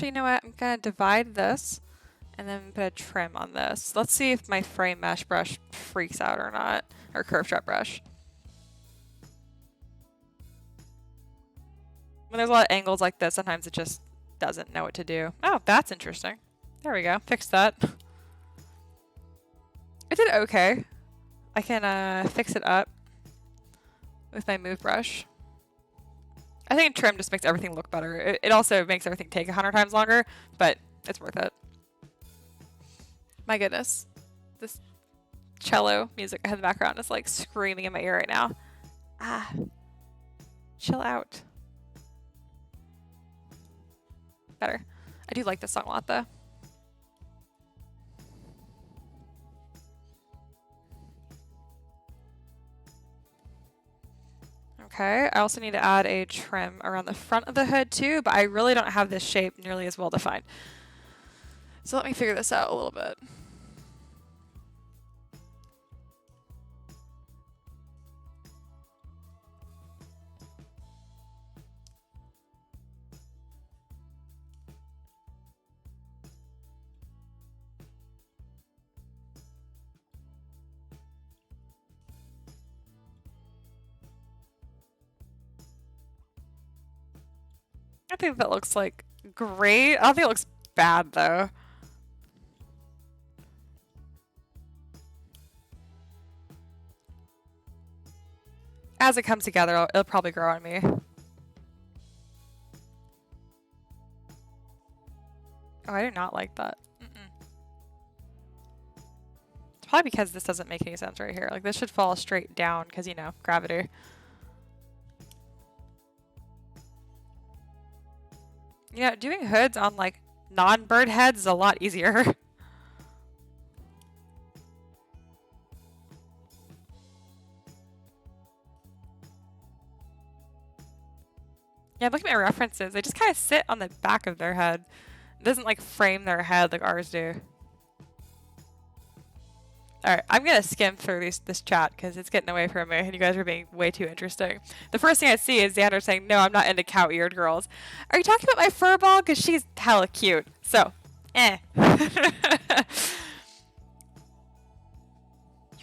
Actually, you know what? I'm gonna divide this and then put a trim on this. Let's see if my frame mesh brush freaks out or not, or curve strut brush. When there's a lot of angles like this, sometimes it just doesn't know what to do. Oh, that's interesting. There we go. Fix that. It did okay. I can fix it up with my move brush. I think trim just makes everything look better. It also makes everything take 100 times longer, but it's worth it. My goodness. This cello music I have in the background is like screaming in my ear right now. Ah. Chill out. Better. I do like this song a lot though. Okay, I also need to add a trim around the front of the hood too, but I really don't have this shape nearly as well defined. So let me figure this out a little bit. I think that looks like great. I don't think it looks bad though. As it comes together, it'll probably grow on me. Oh, I do not like that. It's probably because this doesn't make any sense right here. Like this should fall straight down because, you know, gravity. You know, doing hoods on like non-bird heads is a lot easier. Yeah, look at my references. They just kind of sit on the back of their head. It doesn't like frame their head like ours do. Alright, I'm going to skim through this chat because it's getting away from me and you guys are being way too interesting. The first thing I see is Xander saying, no, I'm not into cow-eared girls. Are you talking about my fur ball? Because she's hella cute. So, eh. You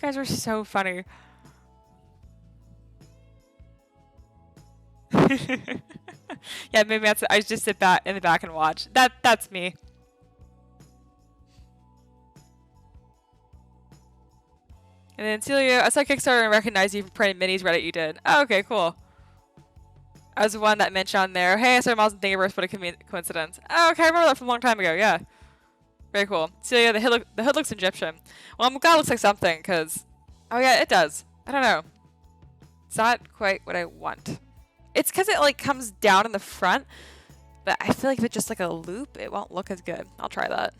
guys are so funny. Yeah, maybe that's it. I just sit back in the back and watch. That's me. And then Celia, I saw Kickstarter and recognized you from printing minis. Reddit, you did. Oh, okay, cool. I was the one that mentioned on there. Hey, I saw Miles and Thingiverse. What a coincidence. Oh, okay, I remember that from a long time ago. Yeah, very cool. Celia, the hood looks Egyptian. Well, I'm glad it looks like something because, oh yeah, it does. I don't know. It's not quite what I want. It's because it like comes down in the front, but I feel like if it's just like a loop, it won't look as good. I'll try that.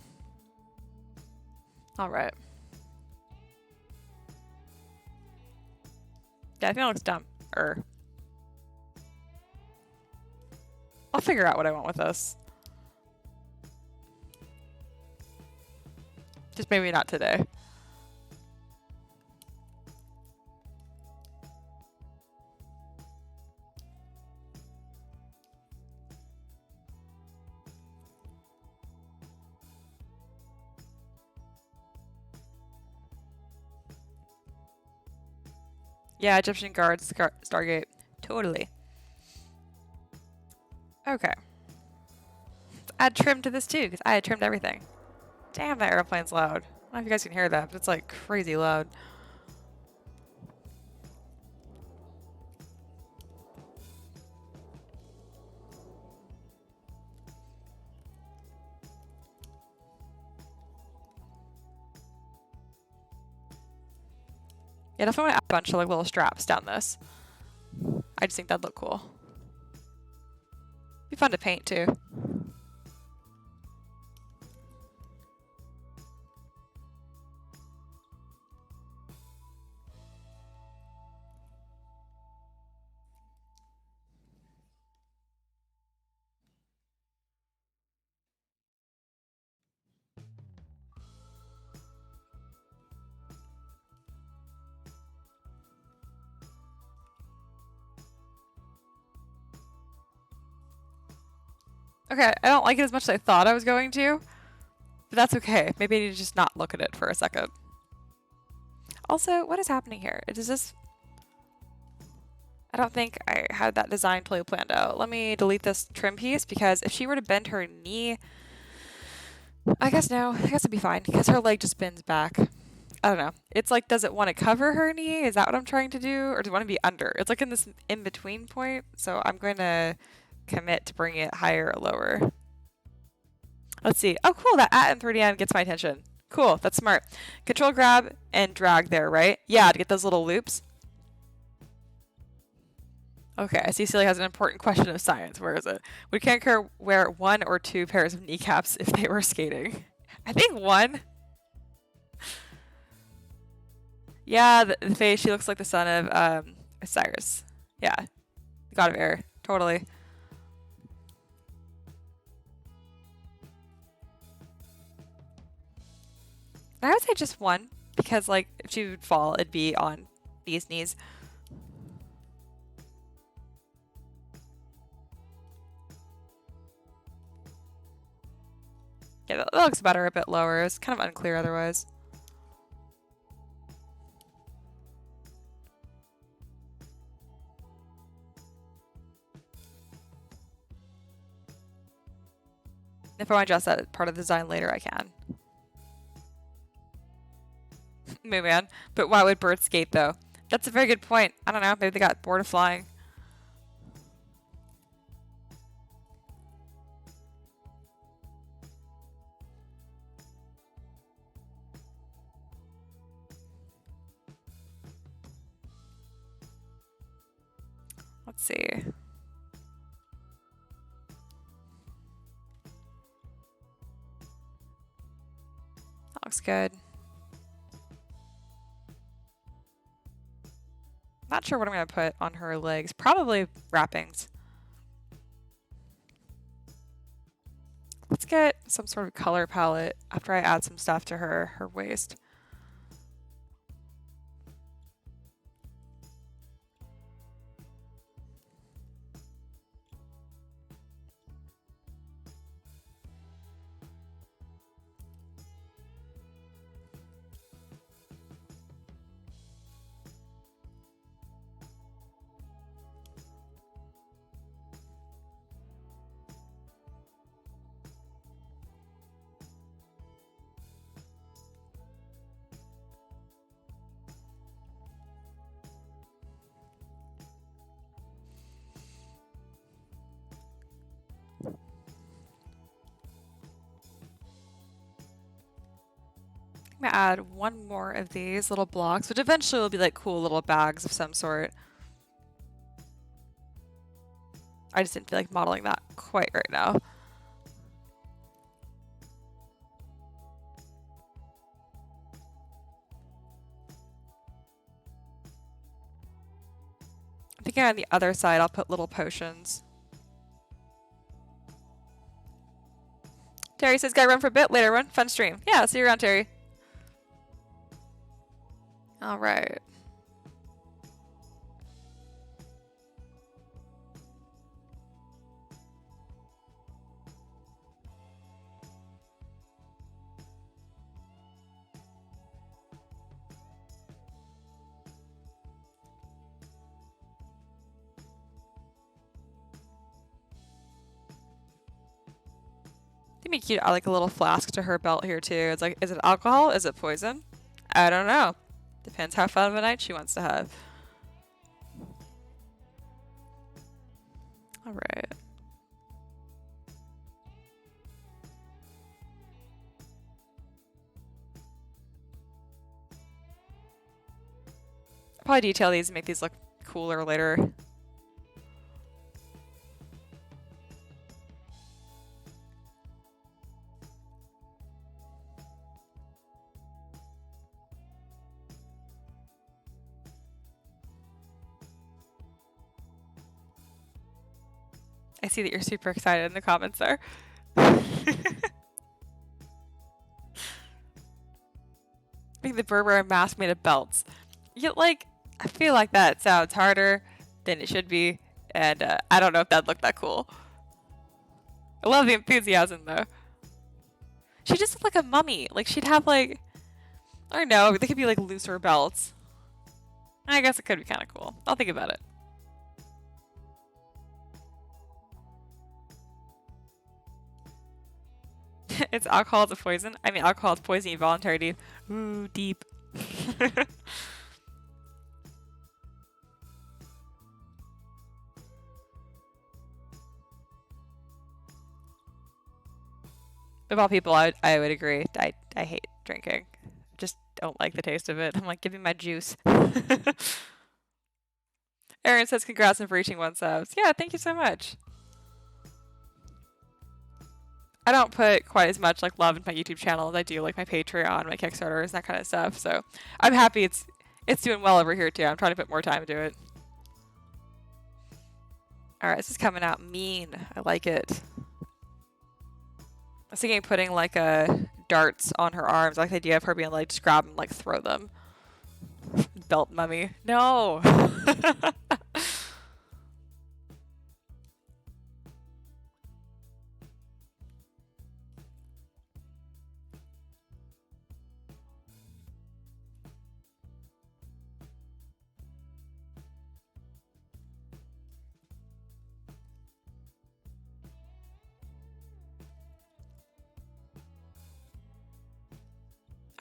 All right. Yeah, I think it looks dumb. I'll figure out what I want with this. Just maybe not today. Yeah, Egyptian guards, Stargate. Totally. Okay. Let's add trim to this too, because I had trimmed everything. Damn, that airplane's loud. I don't know if you guys can hear that, but it's like crazy loud. Yeah, definitely want to add a bunch of like little straps down this. I just think that'd look cool. Be fun to paint too. Okay, I don't like it as much as I thought I was going to, but that's okay. Maybe I need to just not look at it for a second. Also, what is happening here? Is this... I don't think I had that design totally planned out. Let me delete this trim piece because if she were to bend her knee, I guess no. I guess it'd be fine because her leg just bends back. I don't know. It's like, does it want to cover her knee? Is that what I'm trying to do? Or do I want to be under? It's like in this in-between point. So I'm going to commit to bring it higher or lower. Let's see. Oh, cool. That at in 3D gets my attention. Cool. That's smart. Control grab and drag there, right? Yeah, to get those little loops. Okay, I see Celia has an important question of science. Where is it? Would Kanker wear 1 or 2 pairs of kneecaps if they were skating? I think 1. Yeah, the face, she looks like the son of Osiris. Yeah, god of air. Totally. I would say just 1, because like if she would fall, it'd be on these knees. Yeah, that looks better a bit lower. It's kind of unclear otherwise. If I want to adjust that part of the design later, I can. Moo man. But why would birds skate though? That's a very good point. I don't know. Maybe they got bored of flying. Let's see. That looks good. Not sure what I'm going to put on her legs. Probably wrappings. Let's get some sort of color palette after I add some stuff to her waist. I'm going to add one more of these little blocks, which eventually will be like cool little bags of some sort. I just didn't feel like modeling that quite right now. I'm thinking on the other side I'll put little potions. Terry says, gotta run for a bit, later run, fun stream. Yeah, see you around, Terry. All right. It'd be cute. I like a little flask to her belt here too. It's like, is it alcohol? Is it poison? I don't know. Depends how fun of a night she wants to have. All right. I'll probably detail these and make these look cooler later. I see that you're super excited in the comments there. Make the bird wear a mask made of belts. Yet, like, I feel like that sounds harder than it should be, and I don't know if that'd look that cool. I love the enthusiasm though. She just looked like a mummy. Like she'd have like, I don't know, they could be like looser belts. I guess it could be kind of cool. I'll think about it. It's alcohol is a poison. I mean, alcohol is poison. Voluntary deep. Ooh, deep. Of all people, I would agree. I hate drinking. Just don't like the taste of it. I'm like, give me my juice. Erin says, congrats on reaching 1 subs. Yeah, thank you so much. I don't put quite as much like love into my YouTube channel as I do like my Patreon, my Kickstarters, that kind of stuff. So I'm happy it's doing well over here too. I'm trying to put more time into it. All right, this is coming out mean. I like it. I was thinking of putting like darts on her arms. I like the idea of her being like just grab them, like throw them. Belt mummy. No.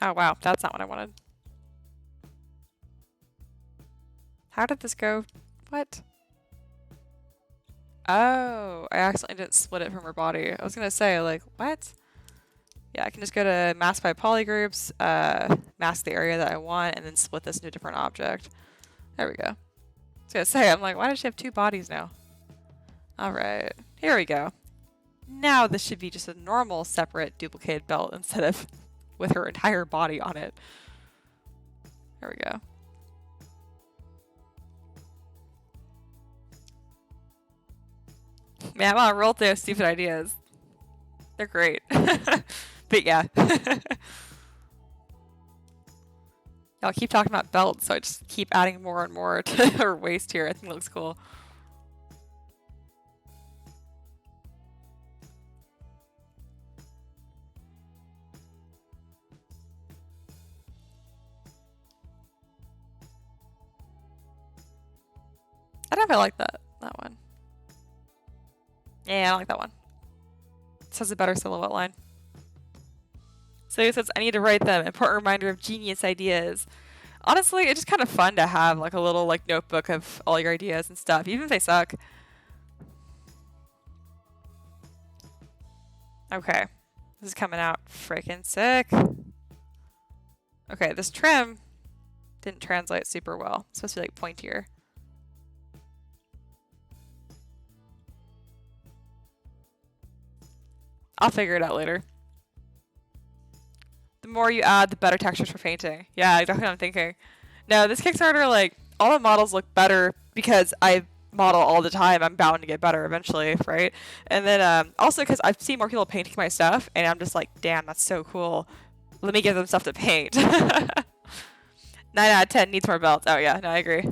Oh wow, that's not what I wanted. How did this go? What? Oh, I accidentally didn't split it from her body. I was gonna say, like, what? Yeah, I can just go to mask by polygroups, mask the area that I want, and then split this into a different object. There we go. I was gonna say, I'm like, why does she have 2 bodies now? Alright, here we go. Now this should be just a normal, separate, duplicated belt instead of with her entire body on it. There we go. Man, I'm on a roll through stupid ideas. They're great. But yeah. Y'all keep talking about belts, so I just keep adding more and more to her waist here. I think it looks cool. I don't know if I like that one. Yeah, I don't like that one. It has a better silhouette line. So he says, I need to write them. Important reminder of genius ideas. Honestly, it's just kind of fun to have like a little like notebook of all your ideas and stuff, even if they suck. Okay. This is coming out freaking sick. Okay, this trim didn't translate super well. It's supposed to be like pointier. I'll figure it out later. The more you add, the better textures for painting. Yeah, exactly what I'm thinking. No, this Kickstarter, like, all the models look better because I model all the time. I'm bound to get better eventually, right? And then also because I've seen more people painting my stuff, and I'm just like, damn, that's so cool. Let me give them stuff to paint. 9 out of 10 needs more belts. Oh yeah, no, I agree.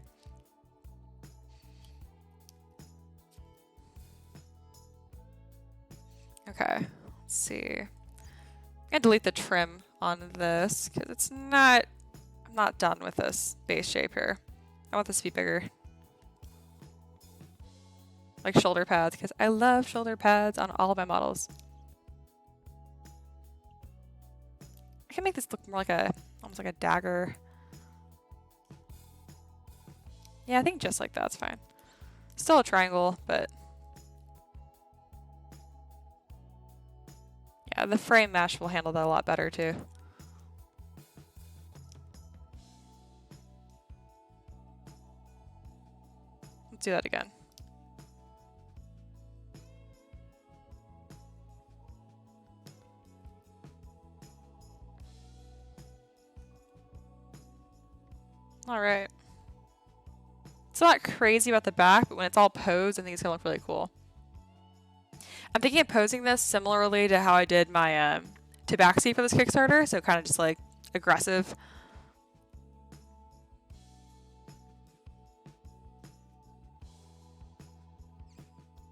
Okay, let's see. I'm gonna delete the trim on this because it's not, I'm not done with this base shape here. I want this to be bigger. Like shoulder pads, because I love shoulder pads on all of my models. I can make this look more like almost like a dagger. Yeah, I think just like that's fine. Still a triangle, but yeah, the frame mesh will handle that a lot better too. Let's do that again. All right. It's not crazy about the back, but when it's all posed, I think it's gonna look really cool. I'm thinking of posing this similarly to how I did my Tabaxi for this Kickstarter, so kind of just like aggressive.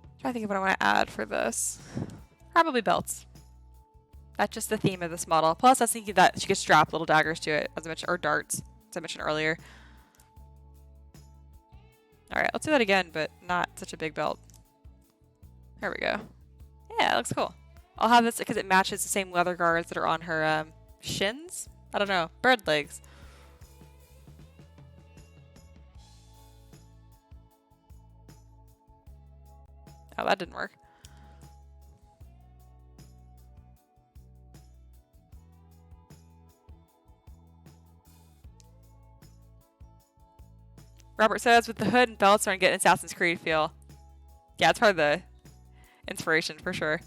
I'm trying to think of what I want to add for this. Probably belts. That's just the theme of this model. Plus, I was thinking that she could strap little daggers to it, as I mentioned, or darts, as I mentioned earlier. All right, let's do that again, but not such a big belt. There we go. Yeah, it looks cool. I'll have this because it matches the same leather guards that are on her shins. I don't know, bird legs. Oh, that didn't work. Robert says, with the hood and belts, starting to get an Assassin's Creed feel. Yeah, it's part of the inspiration for sure.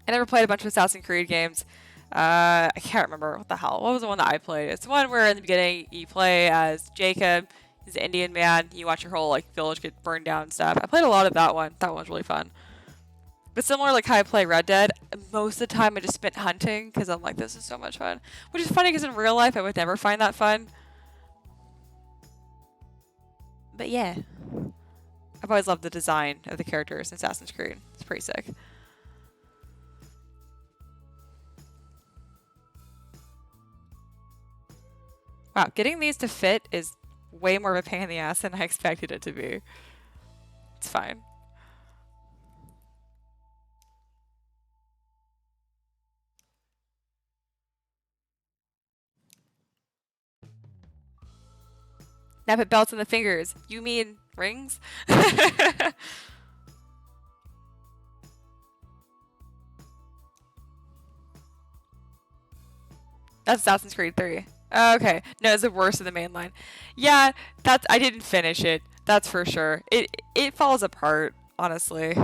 I never played a bunch of Assassin's Creed games. I can't remember what the hell. What was the one that I played? It's the one where in the beginning you play as Jacob. He's an Indian man. You watch your whole like village get burned down and stuff. I played a lot of that one. That one was really fun. But similar like how I play Red Dead, most of the time I just spent hunting because I'm like, this is so much fun. Which is funny because in real life I would never find that fun. But yeah. I've always loved the design of the characters in Assassin's Creed. It's pretty sick. Wow, getting these to fit is way more of a pain in the ass than I expected it to be. It's fine. Now put belts on the fingers. You mean rings? That's Assassin's Creed 3. Okay. No, it's the worst of the main line. Yeah, I didn't finish it. That's for sure. It falls apart, honestly.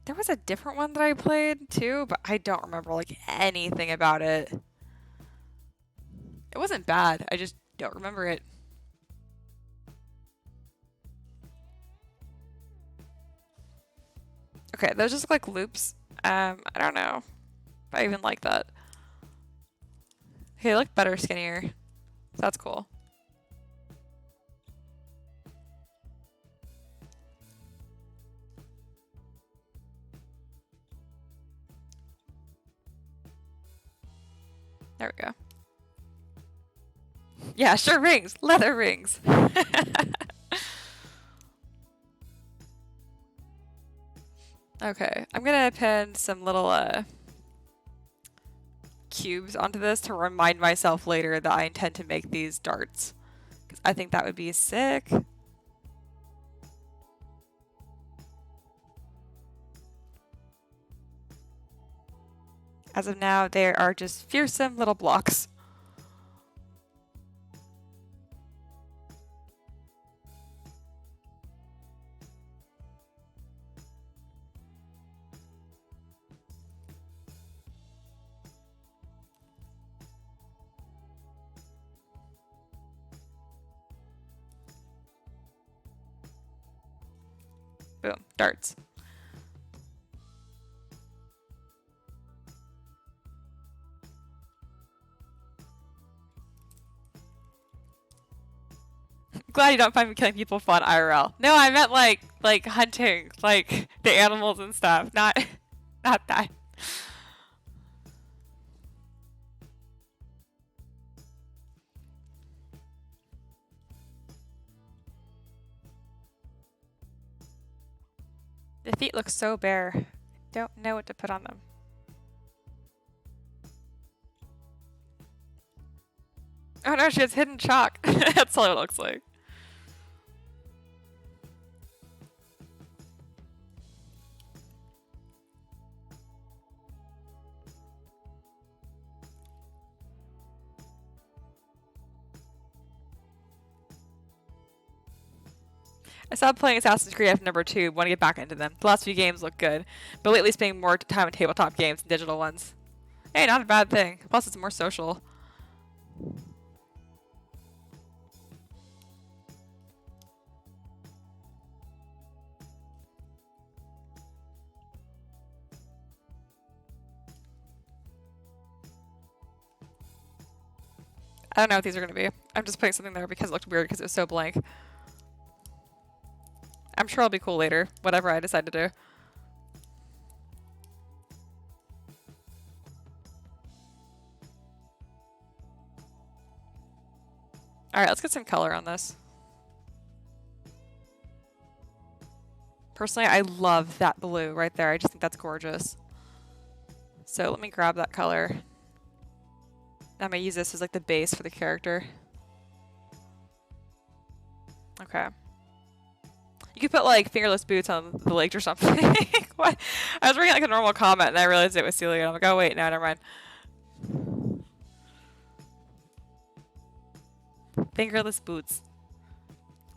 There was a different one that I played too, but I don't remember like anything about it. It wasn't bad. I just don't remember it. Okay, those just look like loops. I don't know if I even like that. Okay, they look better skinnier. That's cool. There we go. Yeah, sure, rings. Leather rings. Okay, I'm gonna append some little cubes onto this to remind myself later that I intend to make these darts. Because I think that would be sick. As of now, they are just fearsome little blocks. Boom, darts. Glad you don't find me killing people fun IRL. No, I meant like hunting, like the animals and stuff, not that. The feet look so bare. Don't know what to put on them. Oh no, she has hidden chalk. That's all it looks like. I stopped playing Assassin's Creed after number 2, want to get back into them. The last few games look good, but lately spending more time on tabletop games than digital ones. Hey, not a bad thing. Plus, it's more social. I don't know what these are going to be. I'm just putting something there because it looked weird because it was so blank. I'm sure it'll be cool later, whatever I decide to do. Alright, let's get some color on this. Personally, I love that blue right there. I just think that's gorgeous. So let me grab that color. I'm going to use this as like the base for the character. Okay. You could put like fingerless boots on the legs or something. What? I was reading like a normal comment and I realized it was Celia. And I'm like, oh wait, no, never mind. Fingerless boots.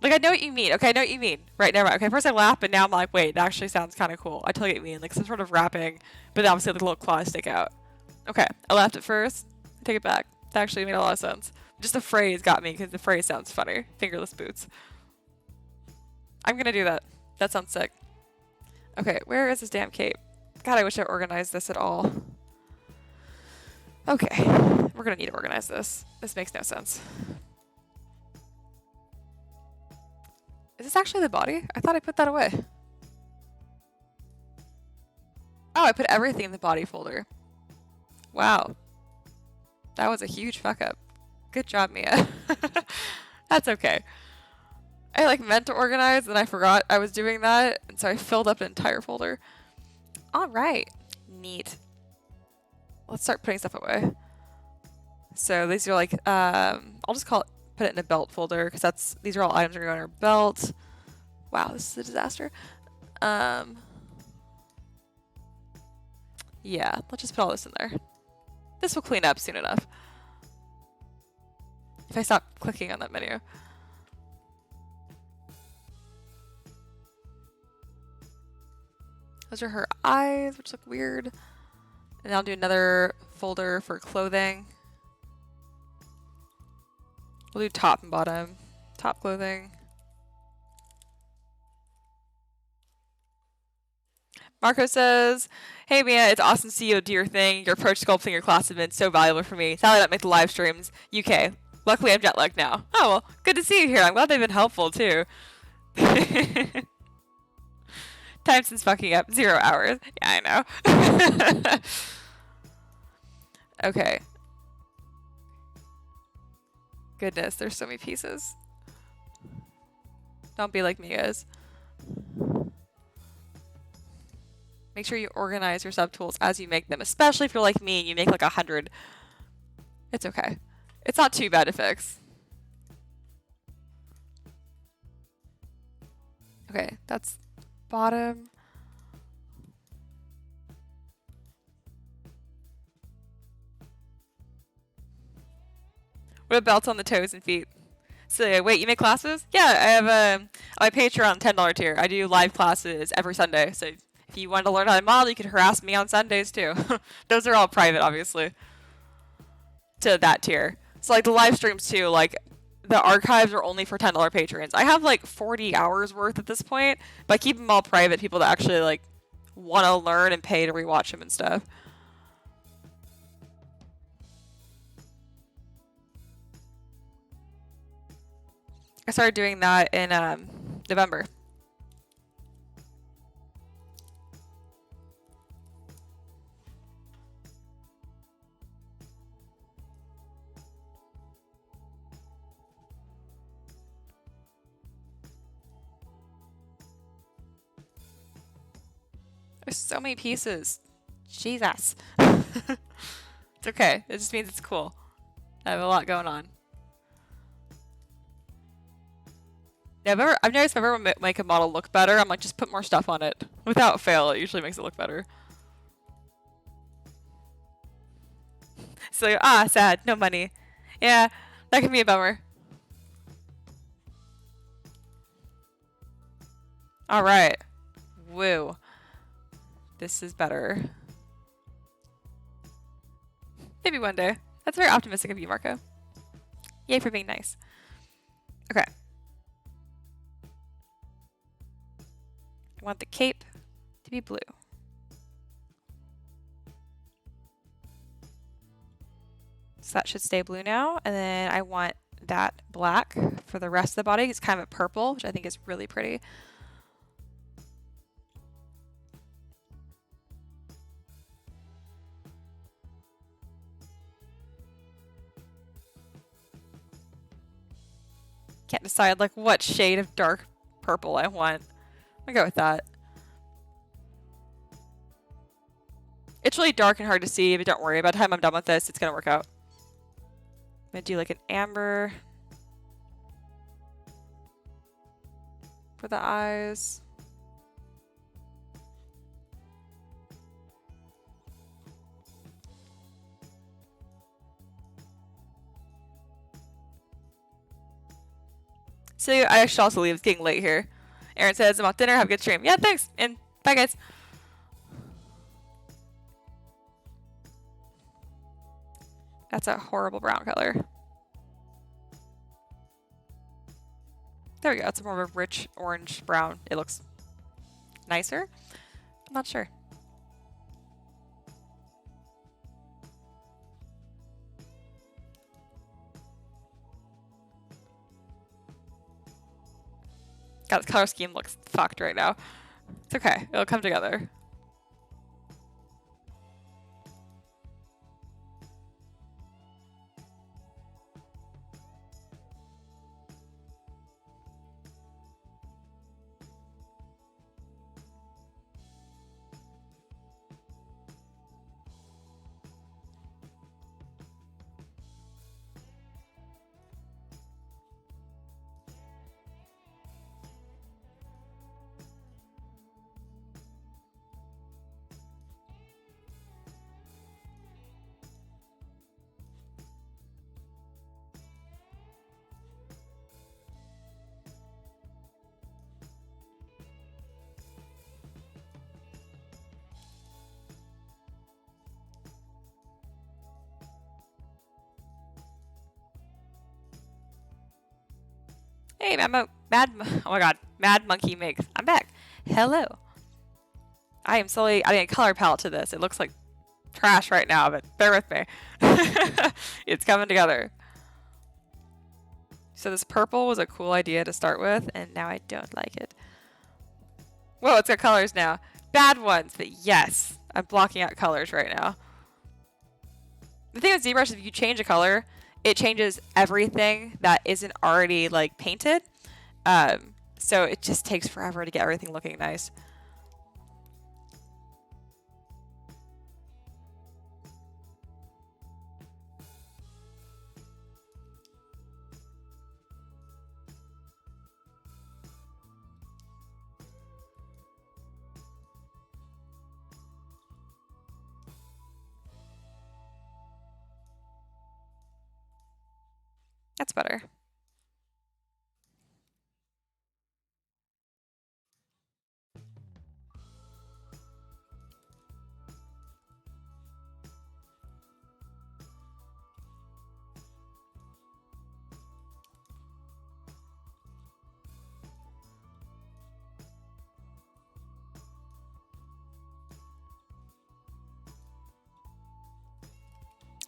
Like, I know what you mean. Okay, I know what you mean. Right, never mind. Okay, first I laughed, but now I'm like, wait, that actually sounds kind of cool. I totally get what you mean. Like some sort of wrapping, but obviously the little claws stick out. Okay, I laughed at first. I take it back. That actually made a lot of sense. Just the phrase got me because the phrase sounds funny. Fingerless boots. I'm gonna do that. That sounds sick. Okay, where is this damn cape? God, I wish I organized this at all. Okay, we're gonna need to organize this. This makes no sense. Is this actually the body? I thought I put that away. Oh, I put everything in the body folder. Wow. That was a huge fuck up. Good job, Mia. That's okay. I like meant to organize and I forgot I was doing that, and so I filled up an entire folder. All right. Neat. Let's start putting stuff away. So these are like, I'll just put it in a belt folder because these are all items that are going on our belt. Wow, this is a disaster. Yeah, let's just put all this in there. This will clean up soon enough. If I stop clicking on that menu. Those are her eyes, which look weird. And I'll do another folder for clothing. We'll do top and bottom. Top clothing. Marco says, hey Mia, it's awesome to see you do your thing. Your approach to sculpting your class has been so valuable for me. Sadly, that makes the live streams UK. Luckily, I'm jet lagged now. Oh, well, good to see you here. I'm glad they've been helpful, too. Time since fucking up. 0 hours. Yeah, I know. Okay. Goodness, there's so many pieces. Don't be like me, guys. Make sure you organize your subtools as you make them, especially if you're like me and you make like 100. It's okay. It's not too bad to fix. Okay, that's bottom. What about belts on the toes and feet? So wait, you make classes? Yeah, I have on my Patreon $10 tier. I do live classes every Sunday. So if you want to learn how to model, you can harass me on Sundays too. Those are all private, obviously, to that tier. So like the live streams too, like the archives are only for $10 patrons. I have like 40 hours worth at this point, but I keep them all private. People that actually like want to learn and pay to rewatch them and stuff. I started doing that in November. There's so many pieces. Jesus. It's okay. It just means it's cool. I have a lot going on. Yeah, I've noticed if I ever make a model look better, I'm like, just put more stuff on it. Without fail, it usually makes it look better. So, sad. No money. Yeah, that can be a bummer. Alright. Woo. This is better. Maybe one day. That's very optimistic of you, Marco. Yay for being nice. Okay. I want the cape to be blue. So that should stay blue now. And then I want that black for the rest of the body. It's kind of a purple, which I think is really pretty. Can't decide like what shade of dark purple I want. I'll go with that. It's really dark and hard to see, but don't worry. By the time I'm done with this, it's going to work out. I'm going to do like an amber for the eyes. So I should also leave. It's getting late here. Aaron says, I'm off dinner. Have a good stream. Yeah, thanks. And bye, guys. That's a horrible brown color. There we go. It's more of a rich orange brown. It looks nicer. I'm not sure. God, the color scheme looks fucked right now. It's okay. It'll come together. Hey, oh my god, Mad Monkey makes. I'm back. Hello. I am slowly adding a color palette to this. It looks like trash right now, but bear with me. It's coming together. So this purple was a cool idea to start with, and now I don't like it. Whoa, it's got colors now. Bad ones, but yes. I'm blocking out colors right now. The thing with ZBrush is if you change a color, it changes everything that isn't already like painted. So it just takes forever to get everything looking nice. That's better.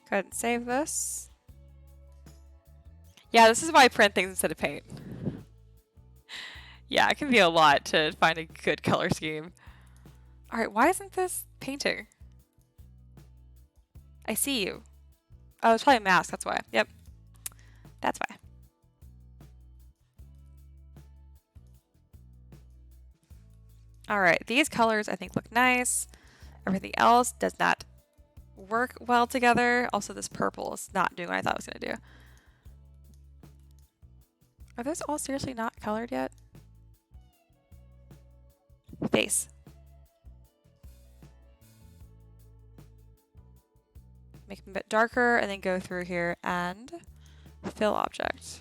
Go ahead and save this. Yeah, this is why I print things instead of paint. Yeah, it can be a lot to find a good color scheme. All right, why isn't this painting? I see you. Oh, it's probably a mask, that's why. Yep, that's why. All right, these colors I think look nice. Everything else does not work well together. Also, this purple is not doing what I thought it was gonna do. Are those all seriously not colored yet? Face. Make them a bit darker and then go through here and fill object.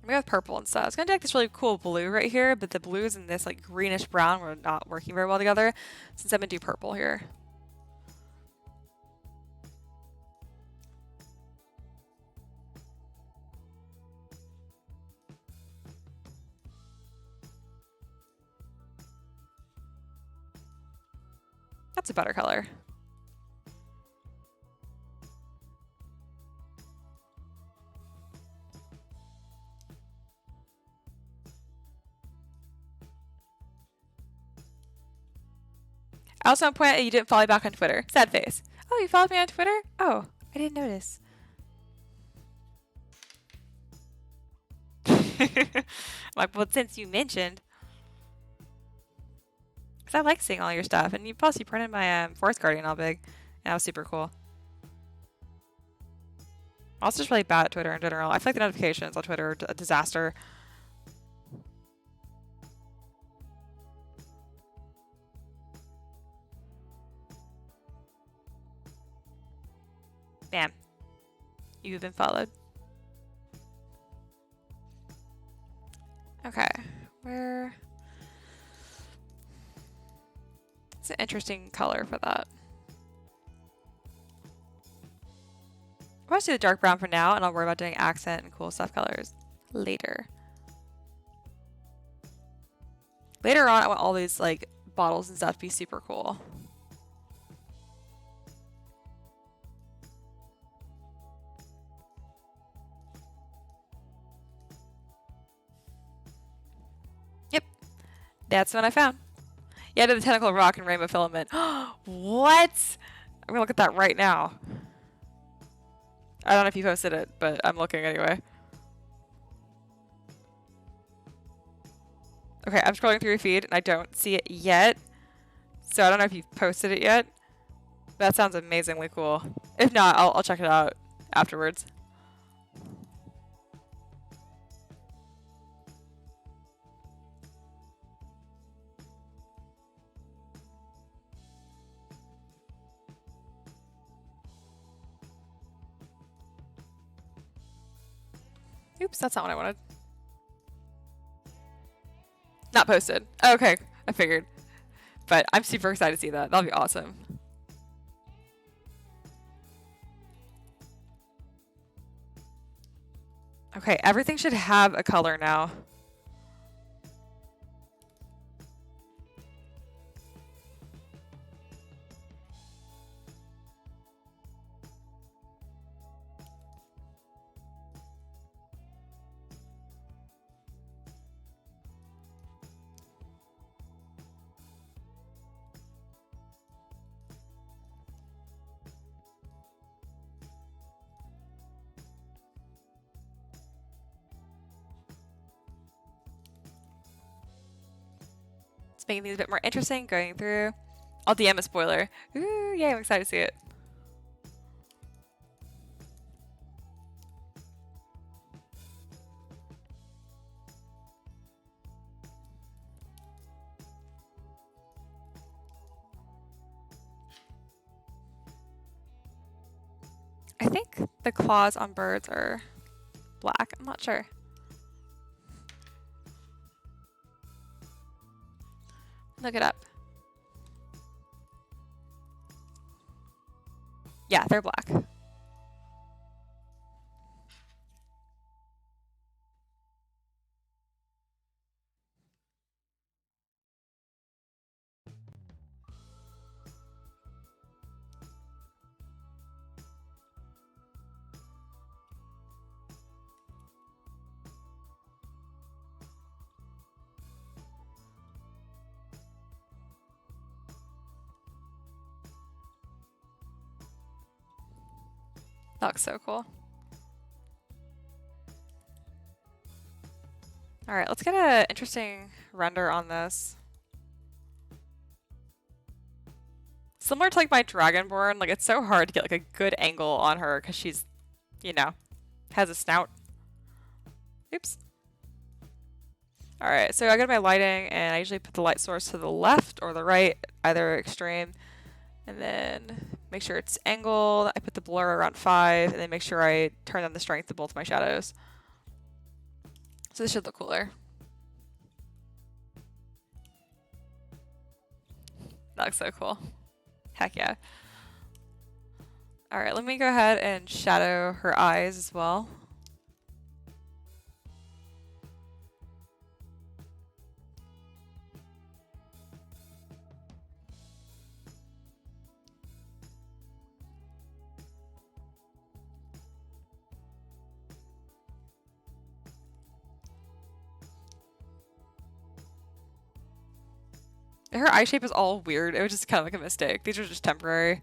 Maybe with purple and stuff. I was gonna do like this really cool blue right here, but the blues and this like greenish brown were not working very well together. Since I'm gonna do purple here. That's a better color. I also want to point out that you didn't follow me back on Twitter. Sad face. Oh, you followed me on Twitter? Oh, I didn't notice. I'm like, well, since you mentioned. Because I like seeing all your stuff. And you plus you printed my Forest Guardian all big. And that was super cool. I'm also just really bad at Twitter in general. I feel like the notifications on Twitter are a disaster. Bam. You've been followed. Okay. Where... It's an interesting color for that. I'm going to do the dark brown for now, and I'll worry about doing accent and cool stuff colors later. Later on, I want all these like bottles and stuff to be super cool. Yep, that's what I found. Yeah, I did the tentacle rock and rainbow filament. What? I'm gonna look at that right now. I don't know if you posted it, but I'm looking anyway. Okay, I'm scrolling through your feed and I don't see it yet. So I don't know if you've posted it yet. That sounds amazingly cool. If not, I'll check it out afterwards. Oops, that's not what I wanted. Not posted. Okay, I figured. But I'm super excited to see that. That'll be awesome. Okay, everything should have a color now. Making things a bit more interesting, going through. I'll DM a spoiler. Ooh, yay, I'm excited to see it. I think the claws on birds are black. I'm not sure. Look it up. Yeah, they're black. That looks so cool. All right, let's get an interesting render on this. Similar to like my Dragonborn, like it's so hard to get like a good angle on her because she's, you know, has a snout. Oops. All right, so I go to my lighting and I usually put the light source to the left or the right, either extreme. And then make sure it's angled. I put the blur around 5 and then make sure I turn on the strength of both my shadows. So this should look cooler. That looks so cool. Heck yeah. All right, let me go ahead and shadow her eyes as well. Her eye shape is all weird. It was just kind of like a mistake. These are just temporary.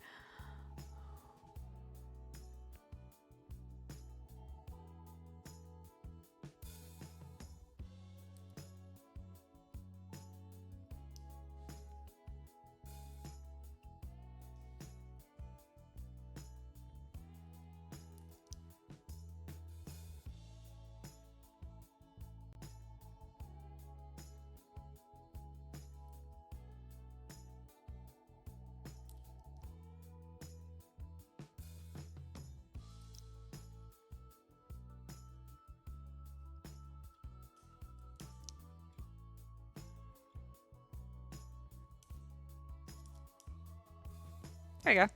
There you go.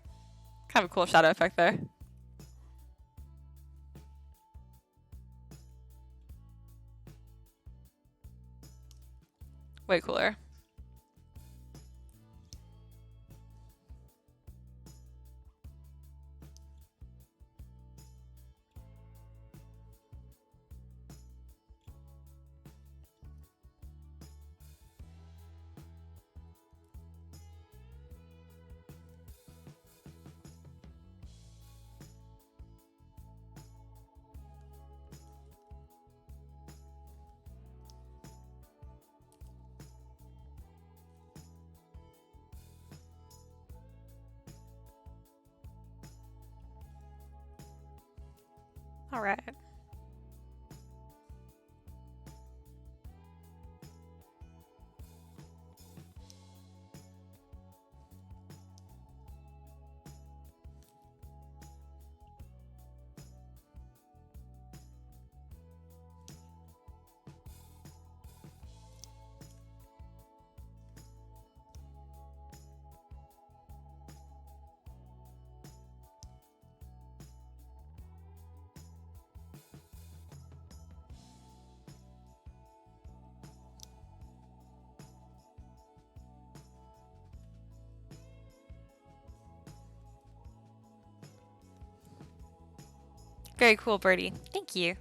Kind of a cool shadow effect there. Way cooler. All right. Very cool, Birdie. Thank you.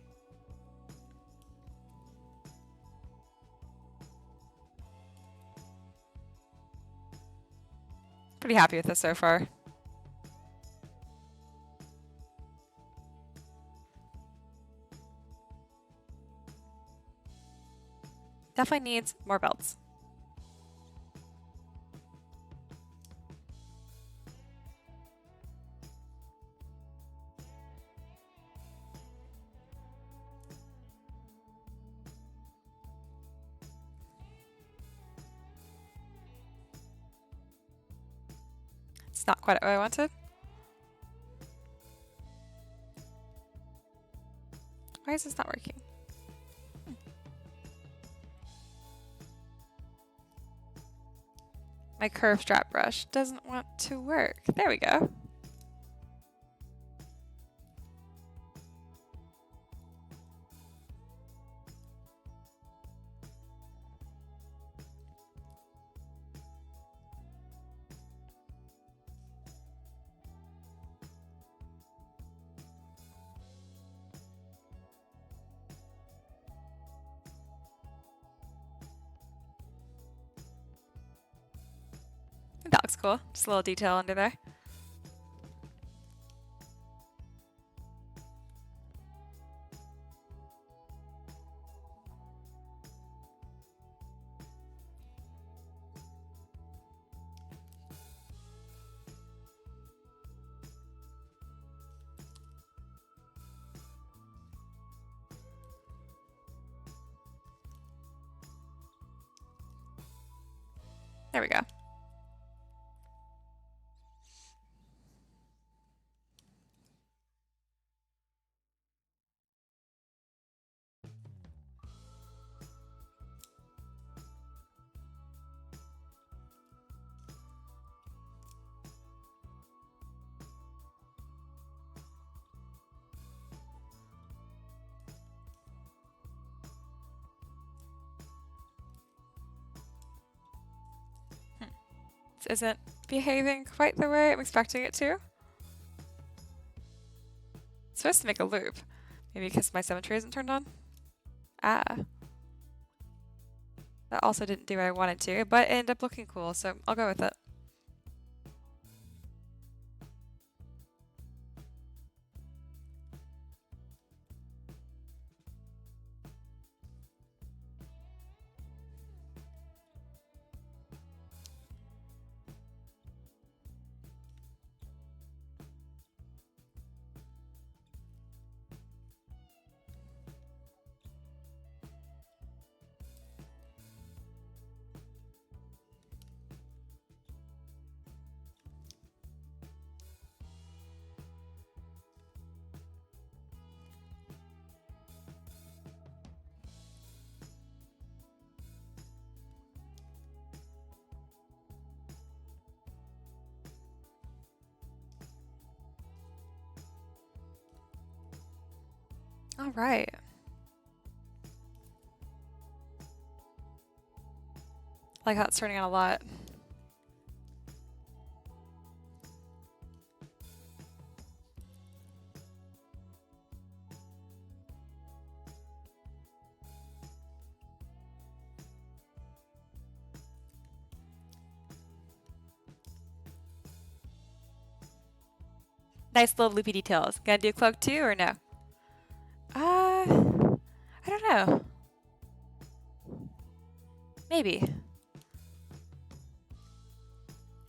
Pretty happy with this so far. Definitely needs more belts. It's not quite what I wanted. Why is this not working? My curve strap brush doesn't want to work. There we go. That looks cool. Just a little detail under there. There we go. isn't behaving quite the way I'm expecting it to. It's supposed to make a loop. Maybe because my symmetry isn't turned on? Ah. That also didn't do what I wanted to, but it ended up looking cool, so I'll go with it. All right. I like how it's turning on a lot. Nice little loopy details. Gonna do cloak too or no? I don't know. Maybe. I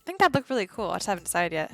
think that'd look really cool. I just haven't decided yet.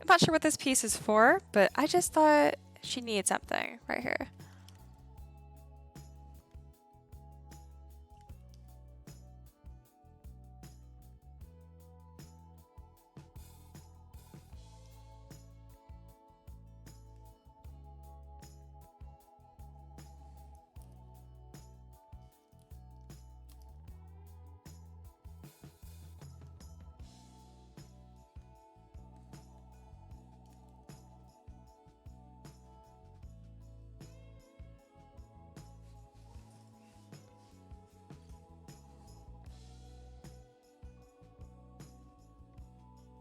I'm not sure what this piece is for, but I just thought she needed something right here.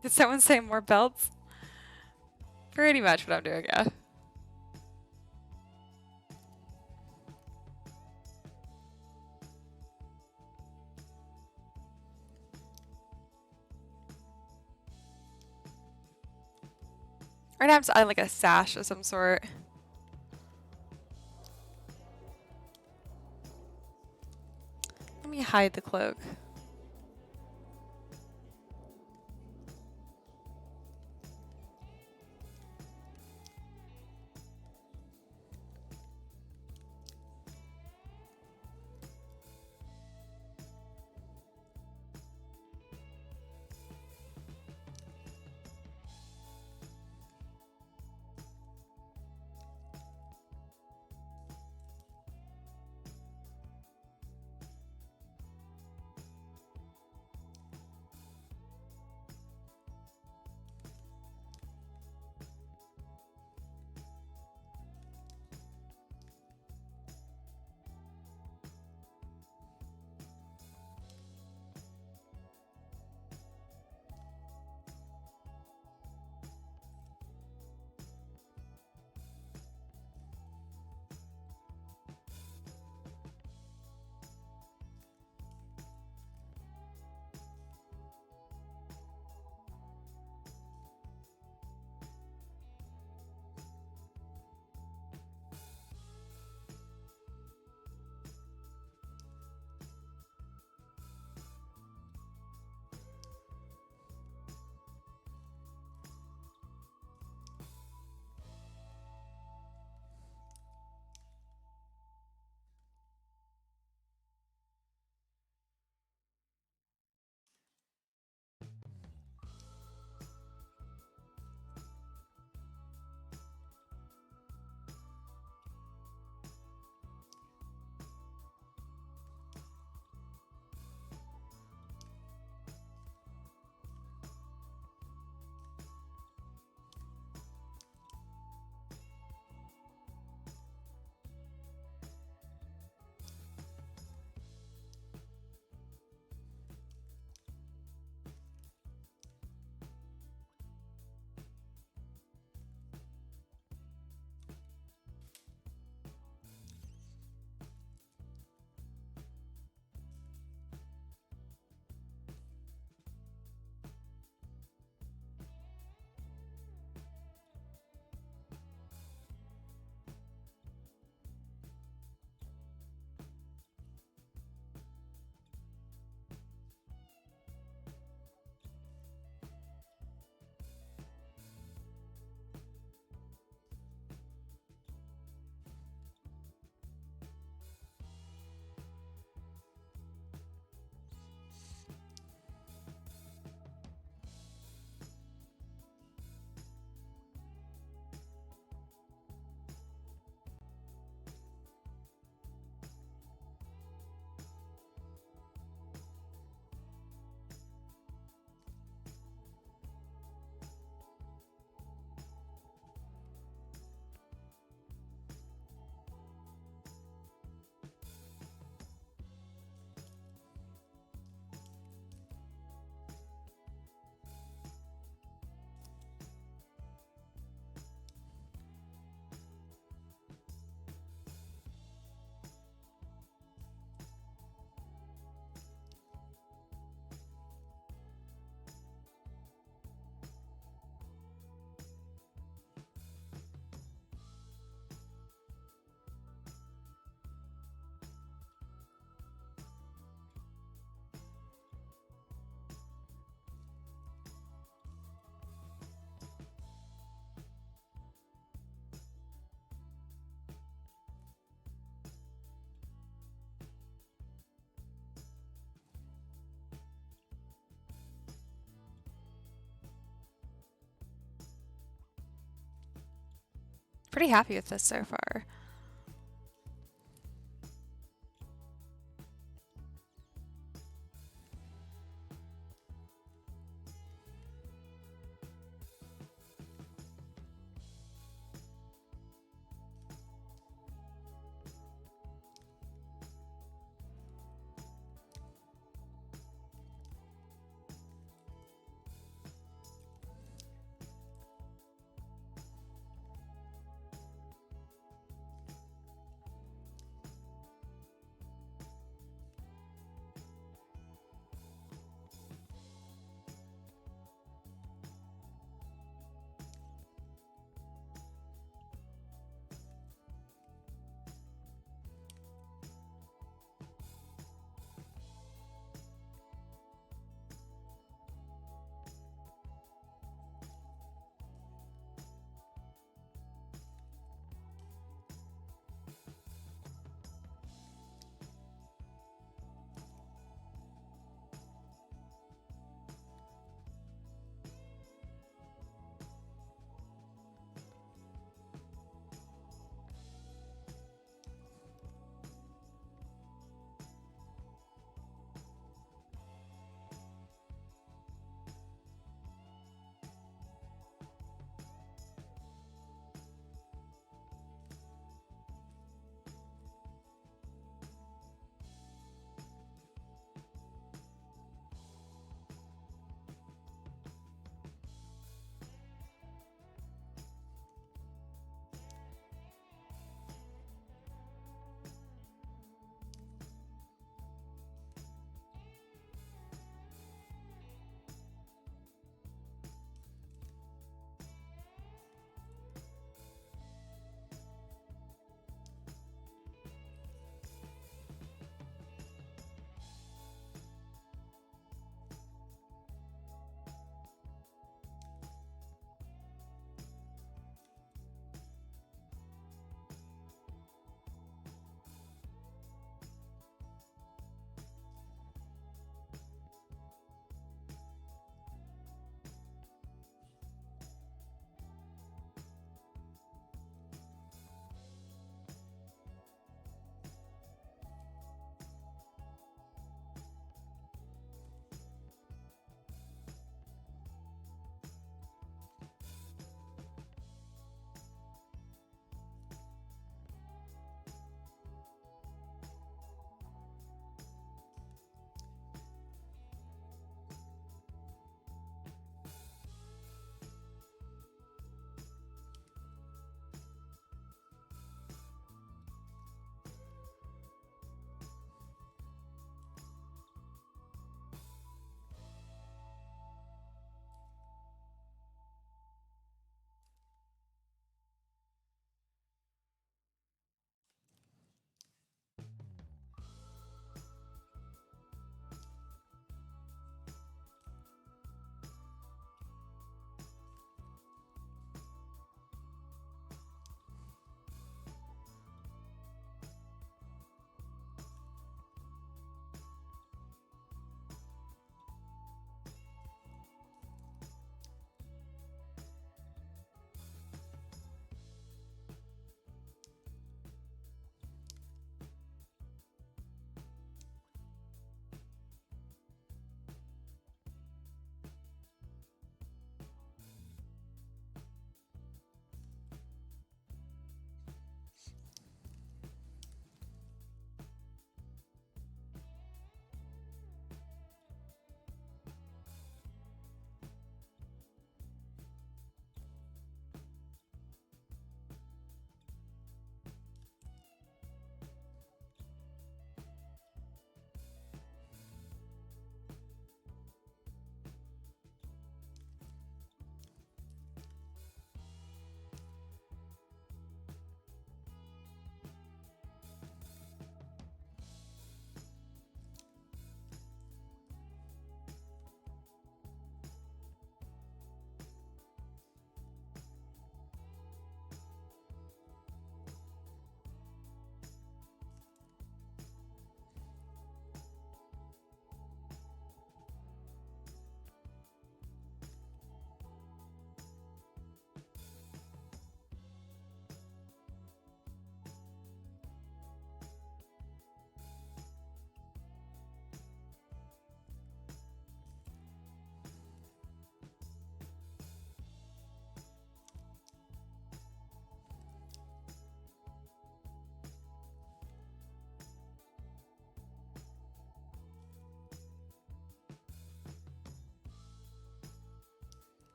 Did someone say more belts? Pretty much what I'm doing, yeah. Right now I'm just adding like a sash of some sort. Let me hide the cloak. pretty happy with this so far.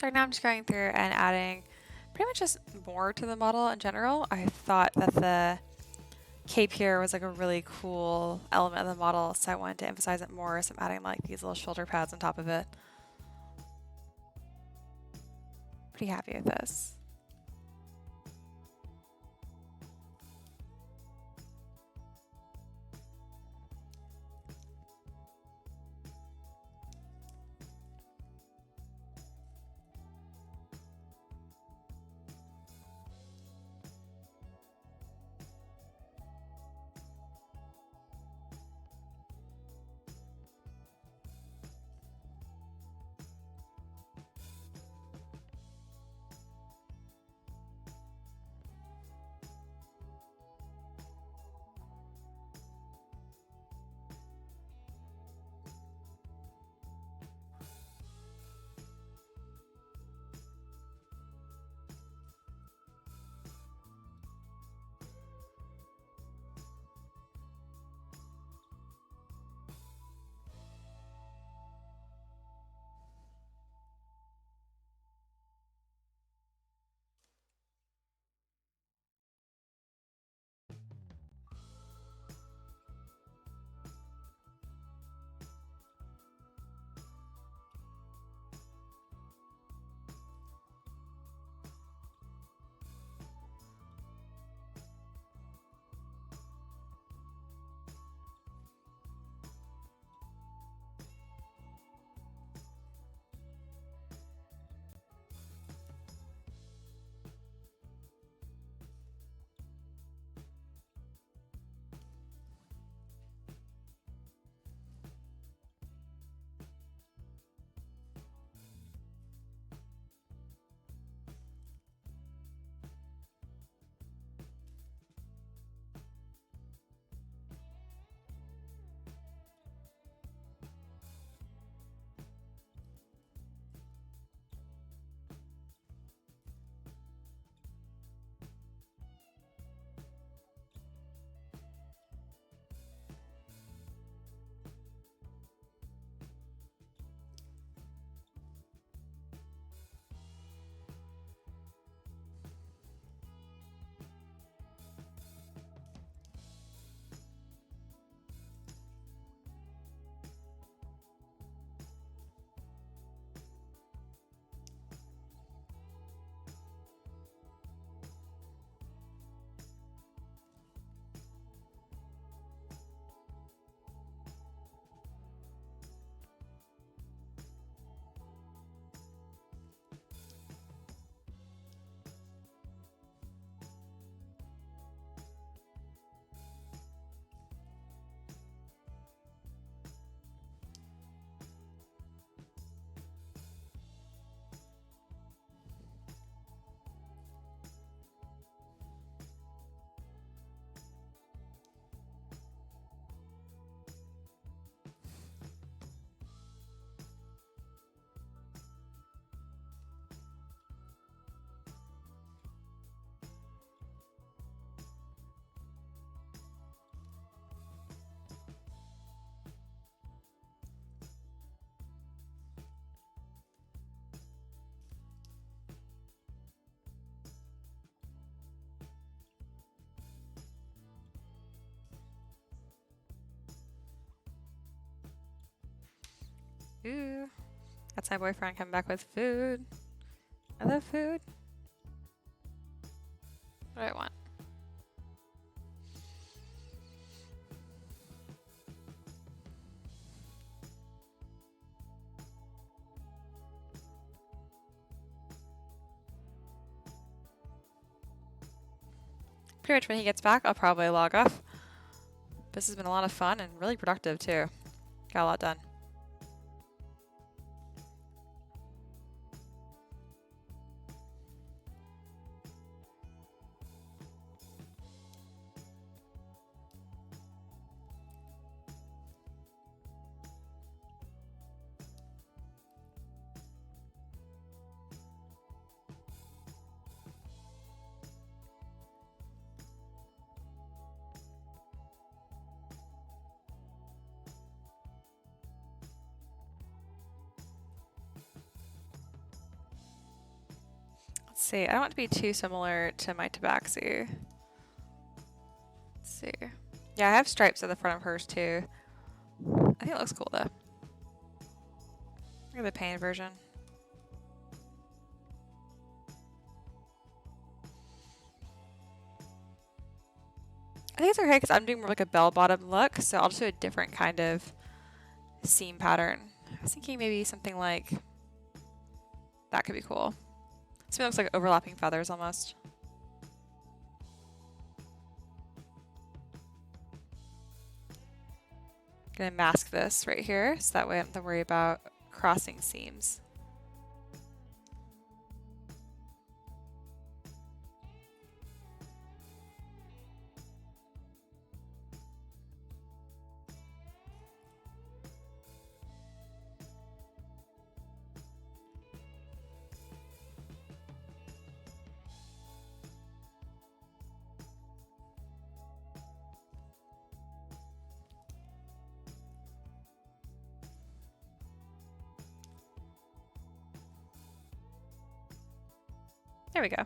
So now I'm just going through and adding pretty much just more to the model in general. I thought that the cape here was like a really cool element of the model, so I wanted to emphasize it more. So I'm adding like these little shoulder pads on top of it. Pretty happy with this. Ooh, that's my boyfriend coming back with food. I love food. What do I want? Pretty much when he gets back, I'll probably log off. This has been a lot of fun and really productive too. Got a lot done. see, I don't want it to be too similar to my tabaxi. Let's see. Yeah, I have stripes at the front of hers too. I think it looks cool though. Look at the painted version. I think it's okay because I'm doing more like a bell-bottom look, so I'll just do a different kind of seam pattern. I was thinking maybe something like that could be cool. Something that looks like overlapping feathers almost. Gonna mask this right here so that way I don't have to worry about crossing seams. There we go.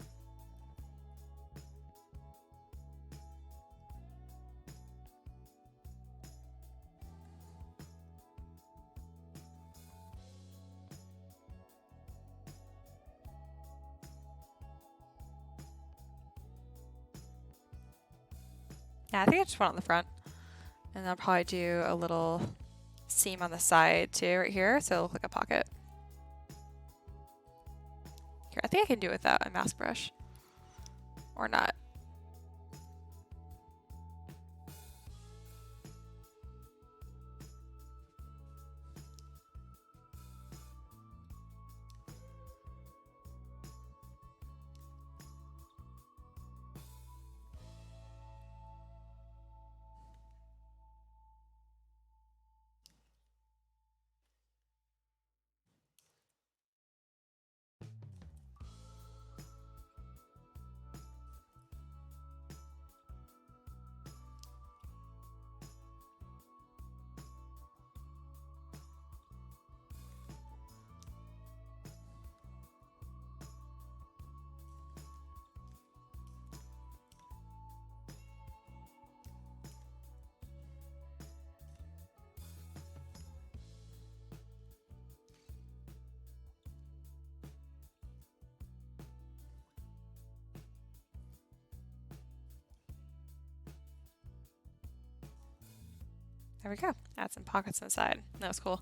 Yeah, I think I just want it on the front. And I'll probably do a little seam on the side too, right here, so it'll look like a pocket. Here, I think I can do it without a mask brush. Or not. There we go. Add some pockets inside. That was cool.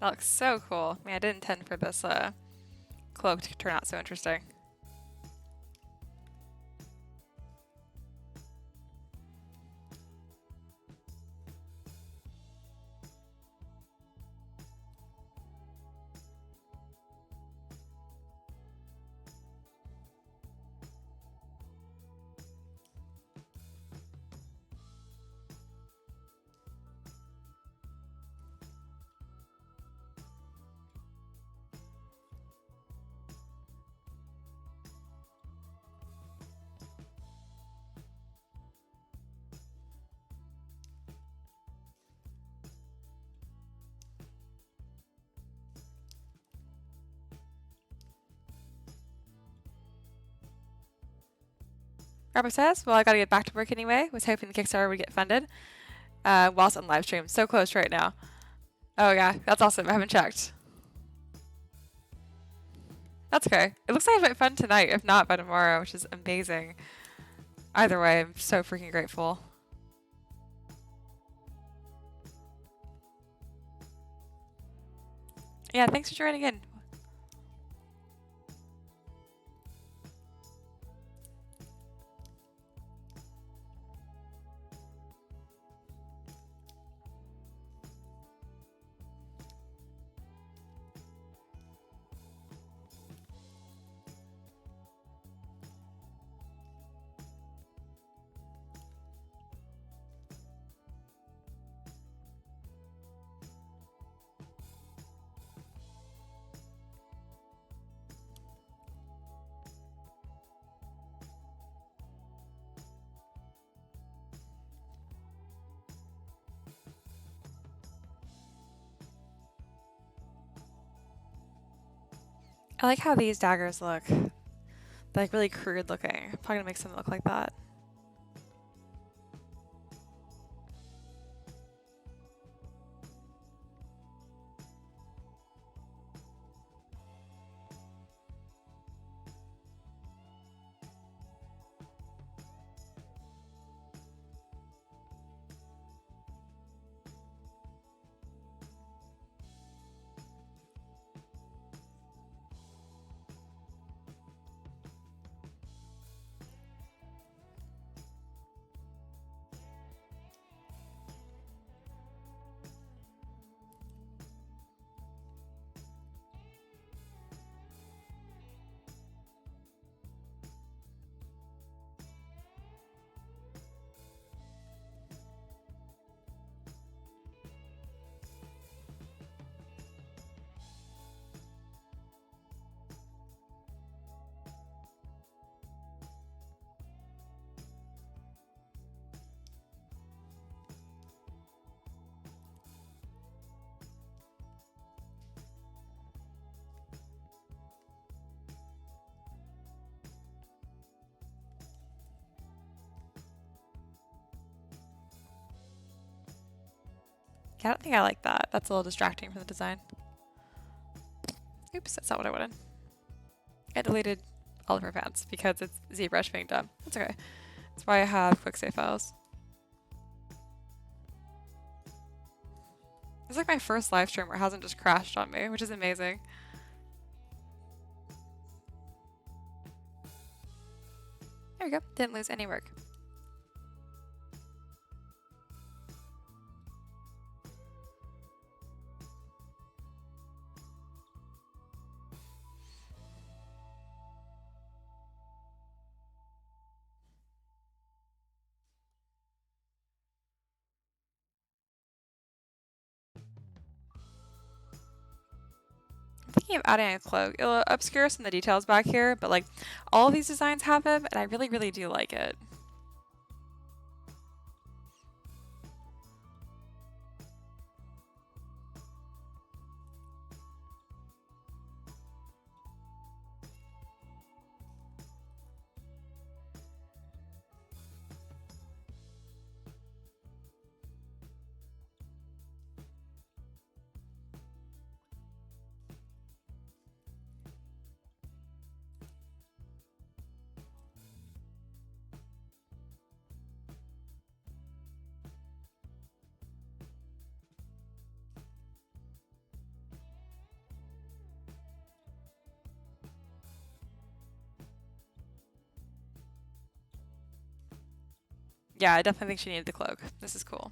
That looks so cool. I mean, I didn't intend for this cloak to turn out so interesting. Robert says, well, I gotta get back to work anyway. Was hoping the Kickstarter would get funded whilst on live stream. So close right now. Oh yeah, that's awesome. I haven't checked. That's okay. It looks like I might fun tonight, if not by tomorrow, which is amazing. Either way, I'm so freaking grateful. Yeah, thanks for joining in. I like how these daggers look. They're like really crude looking. I'm probably gonna make some look like that. Yeah, I don't think I like that. That's a little distracting from the design. Oops, that's not what I wanted. I deleted all of her paths because it's ZBrush being dumb. That's okay. That's why I have quick save files. It's like my first live stream where it hasn't just crashed on me, which is amazing. There we go. Didn't lose any work. I'm thinking of adding a cloak. It'll obscure some of the details back here, but like all of these designs have them, and I really, really do like it. Yeah, I definitely think she needed the cloak. This is cool.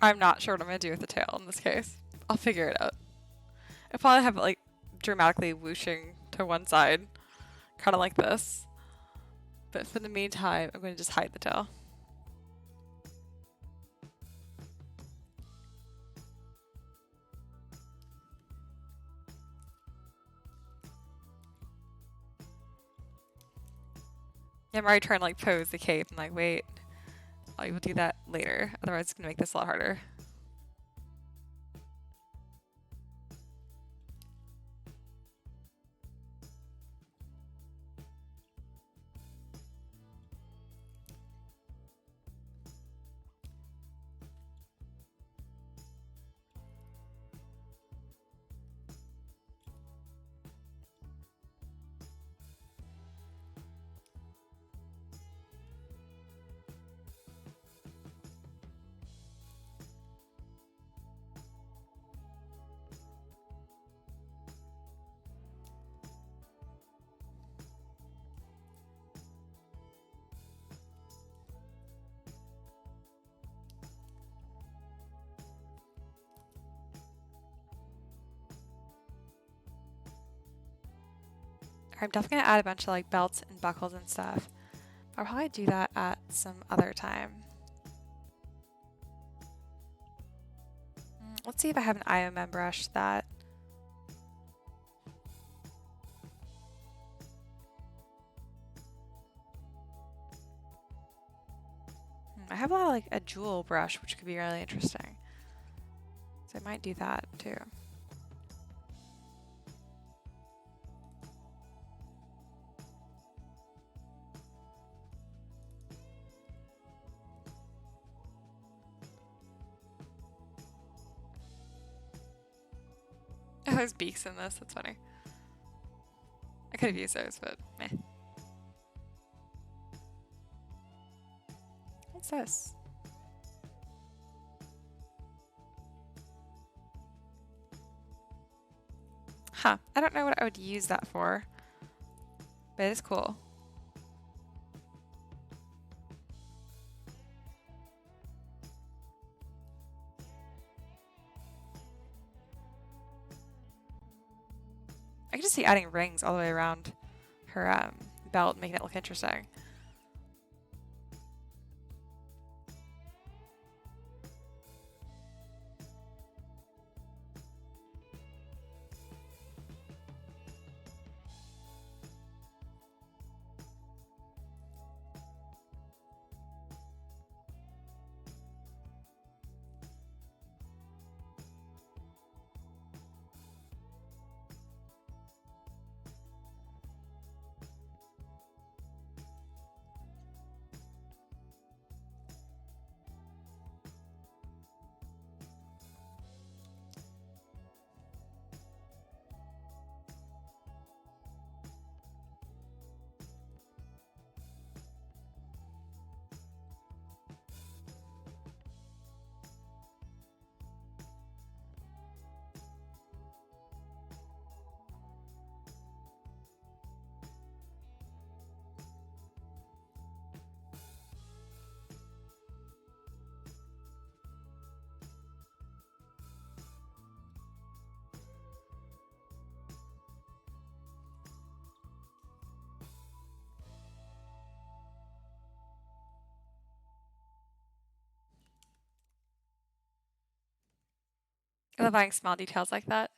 I'm not sure what I'm going to do with the tail in this case. I'll figure it out. I'll probably have it like dramatically whooshing to one side, kind of like this. But for the meantime, I'm going to just hide the tail. Yeah, I'm already trying to like pose the cape. I'm like, wait, I will do that later. Otherwise, it's going to make this a lot harder. I'm definitely gonna add a bunch of like belts and buckles and stuff. I'll probably do that at some other time. Let's see if I have an IOM brush that I have a lot of like a jewel brush, which could be really interesting. So I might do that too. Oh, there's beaks in this. That's funny. I could have used those, but meh. What's this? Huh. I don't know what I would use that for, but it's cool. I could just see adding rings all the way around her belt, making it look interesting. I love buying small details like that.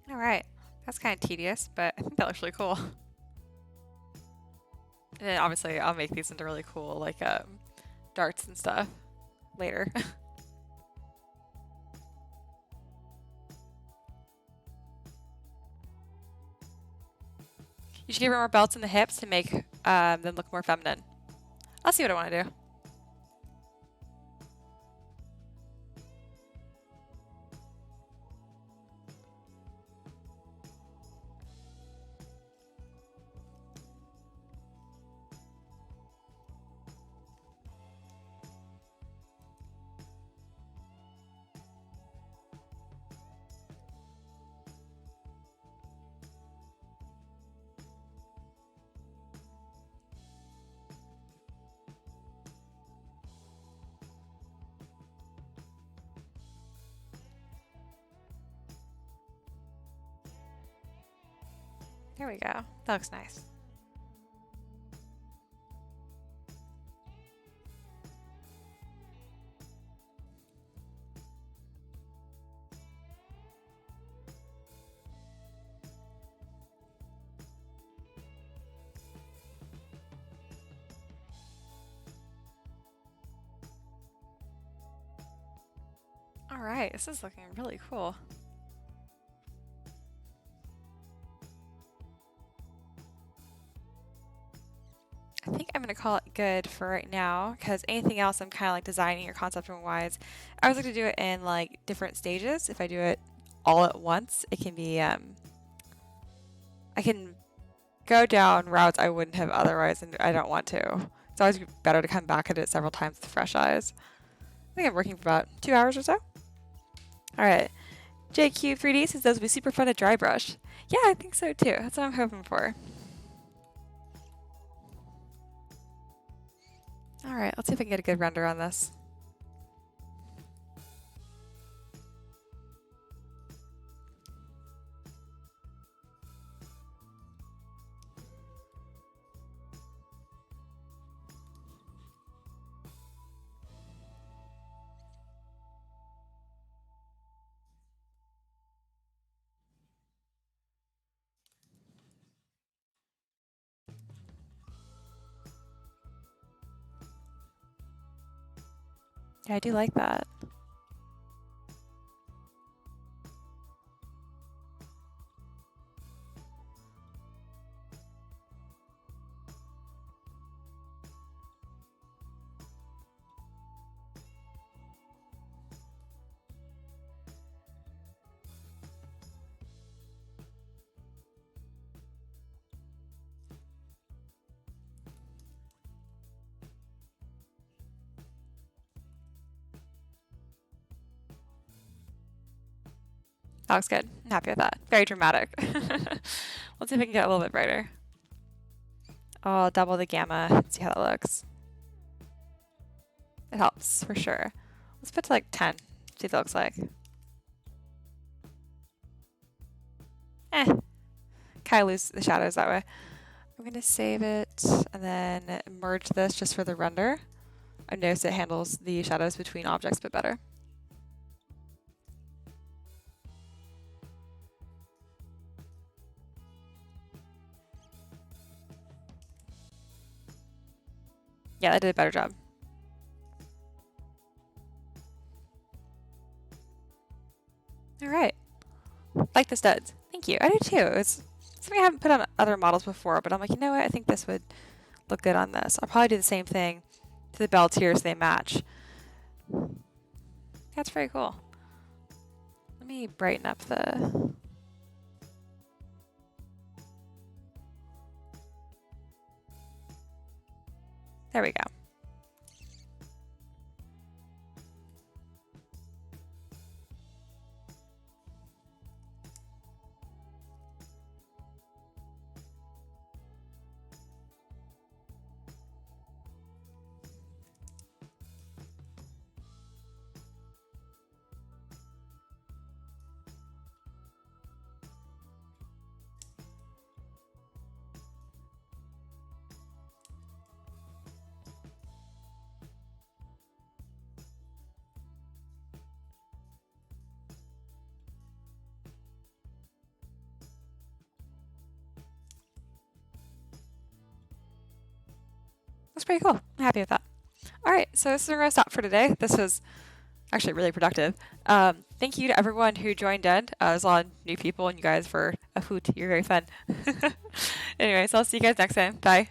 All right, that's kind of tedious, but I think that looks really cool. And then obviously I'll make these into really cool like darts and stuff later. You should give her more belts in the hips to make them look more feminine. I'll see what I want to do. There we go. That looks nice. All right, this is looking really cool. I think I'm going to call it good for right now because anything else I'm kind of like designing or concepting wise, I would like to do it in like different stages. If I do it all at once, it can be, I can go down routes I wouldn't have otherwise, and I don't want to. It's always better to come back at it several times with fresh eyes. I think I'm working for about 2 hours or so. All right. JQ 3D says those would be super fun to dry brush. Yeah, I think so too. That's what I'm hoping for. All right, let's see if I can get a good render on this. Yeah, I do like that. That looks good. I'm happy with that. Very dramatic. Let's see if I can get a little bit brighter. I'll double the gamma. Let's see how that looks. It helps for sure. Let's put to like 10. See what that looks like. Kind of lose the shadows that way. I'm going to save it and then merge this just for the render. I noticed it handles the shadows between objects a bit better. Yeah, that did a better job. All right. Like the studs. Thank you. I do too. It's something I haven't put on other models before, but I'm like, you know what? I think this would look good on this. I'll probably do the same thing to the belts here so they match. That's very cool. Let me brighten up the... There we go. That's pretty cool. I'm happy with that. All right, so this is where we're going to stop for today. This was actually really productive. Thank you to everyone who joined in. There's a lot of new people, and you guys were a hoot. You're very fun. Anyways, I'll see you guys next time. Bye.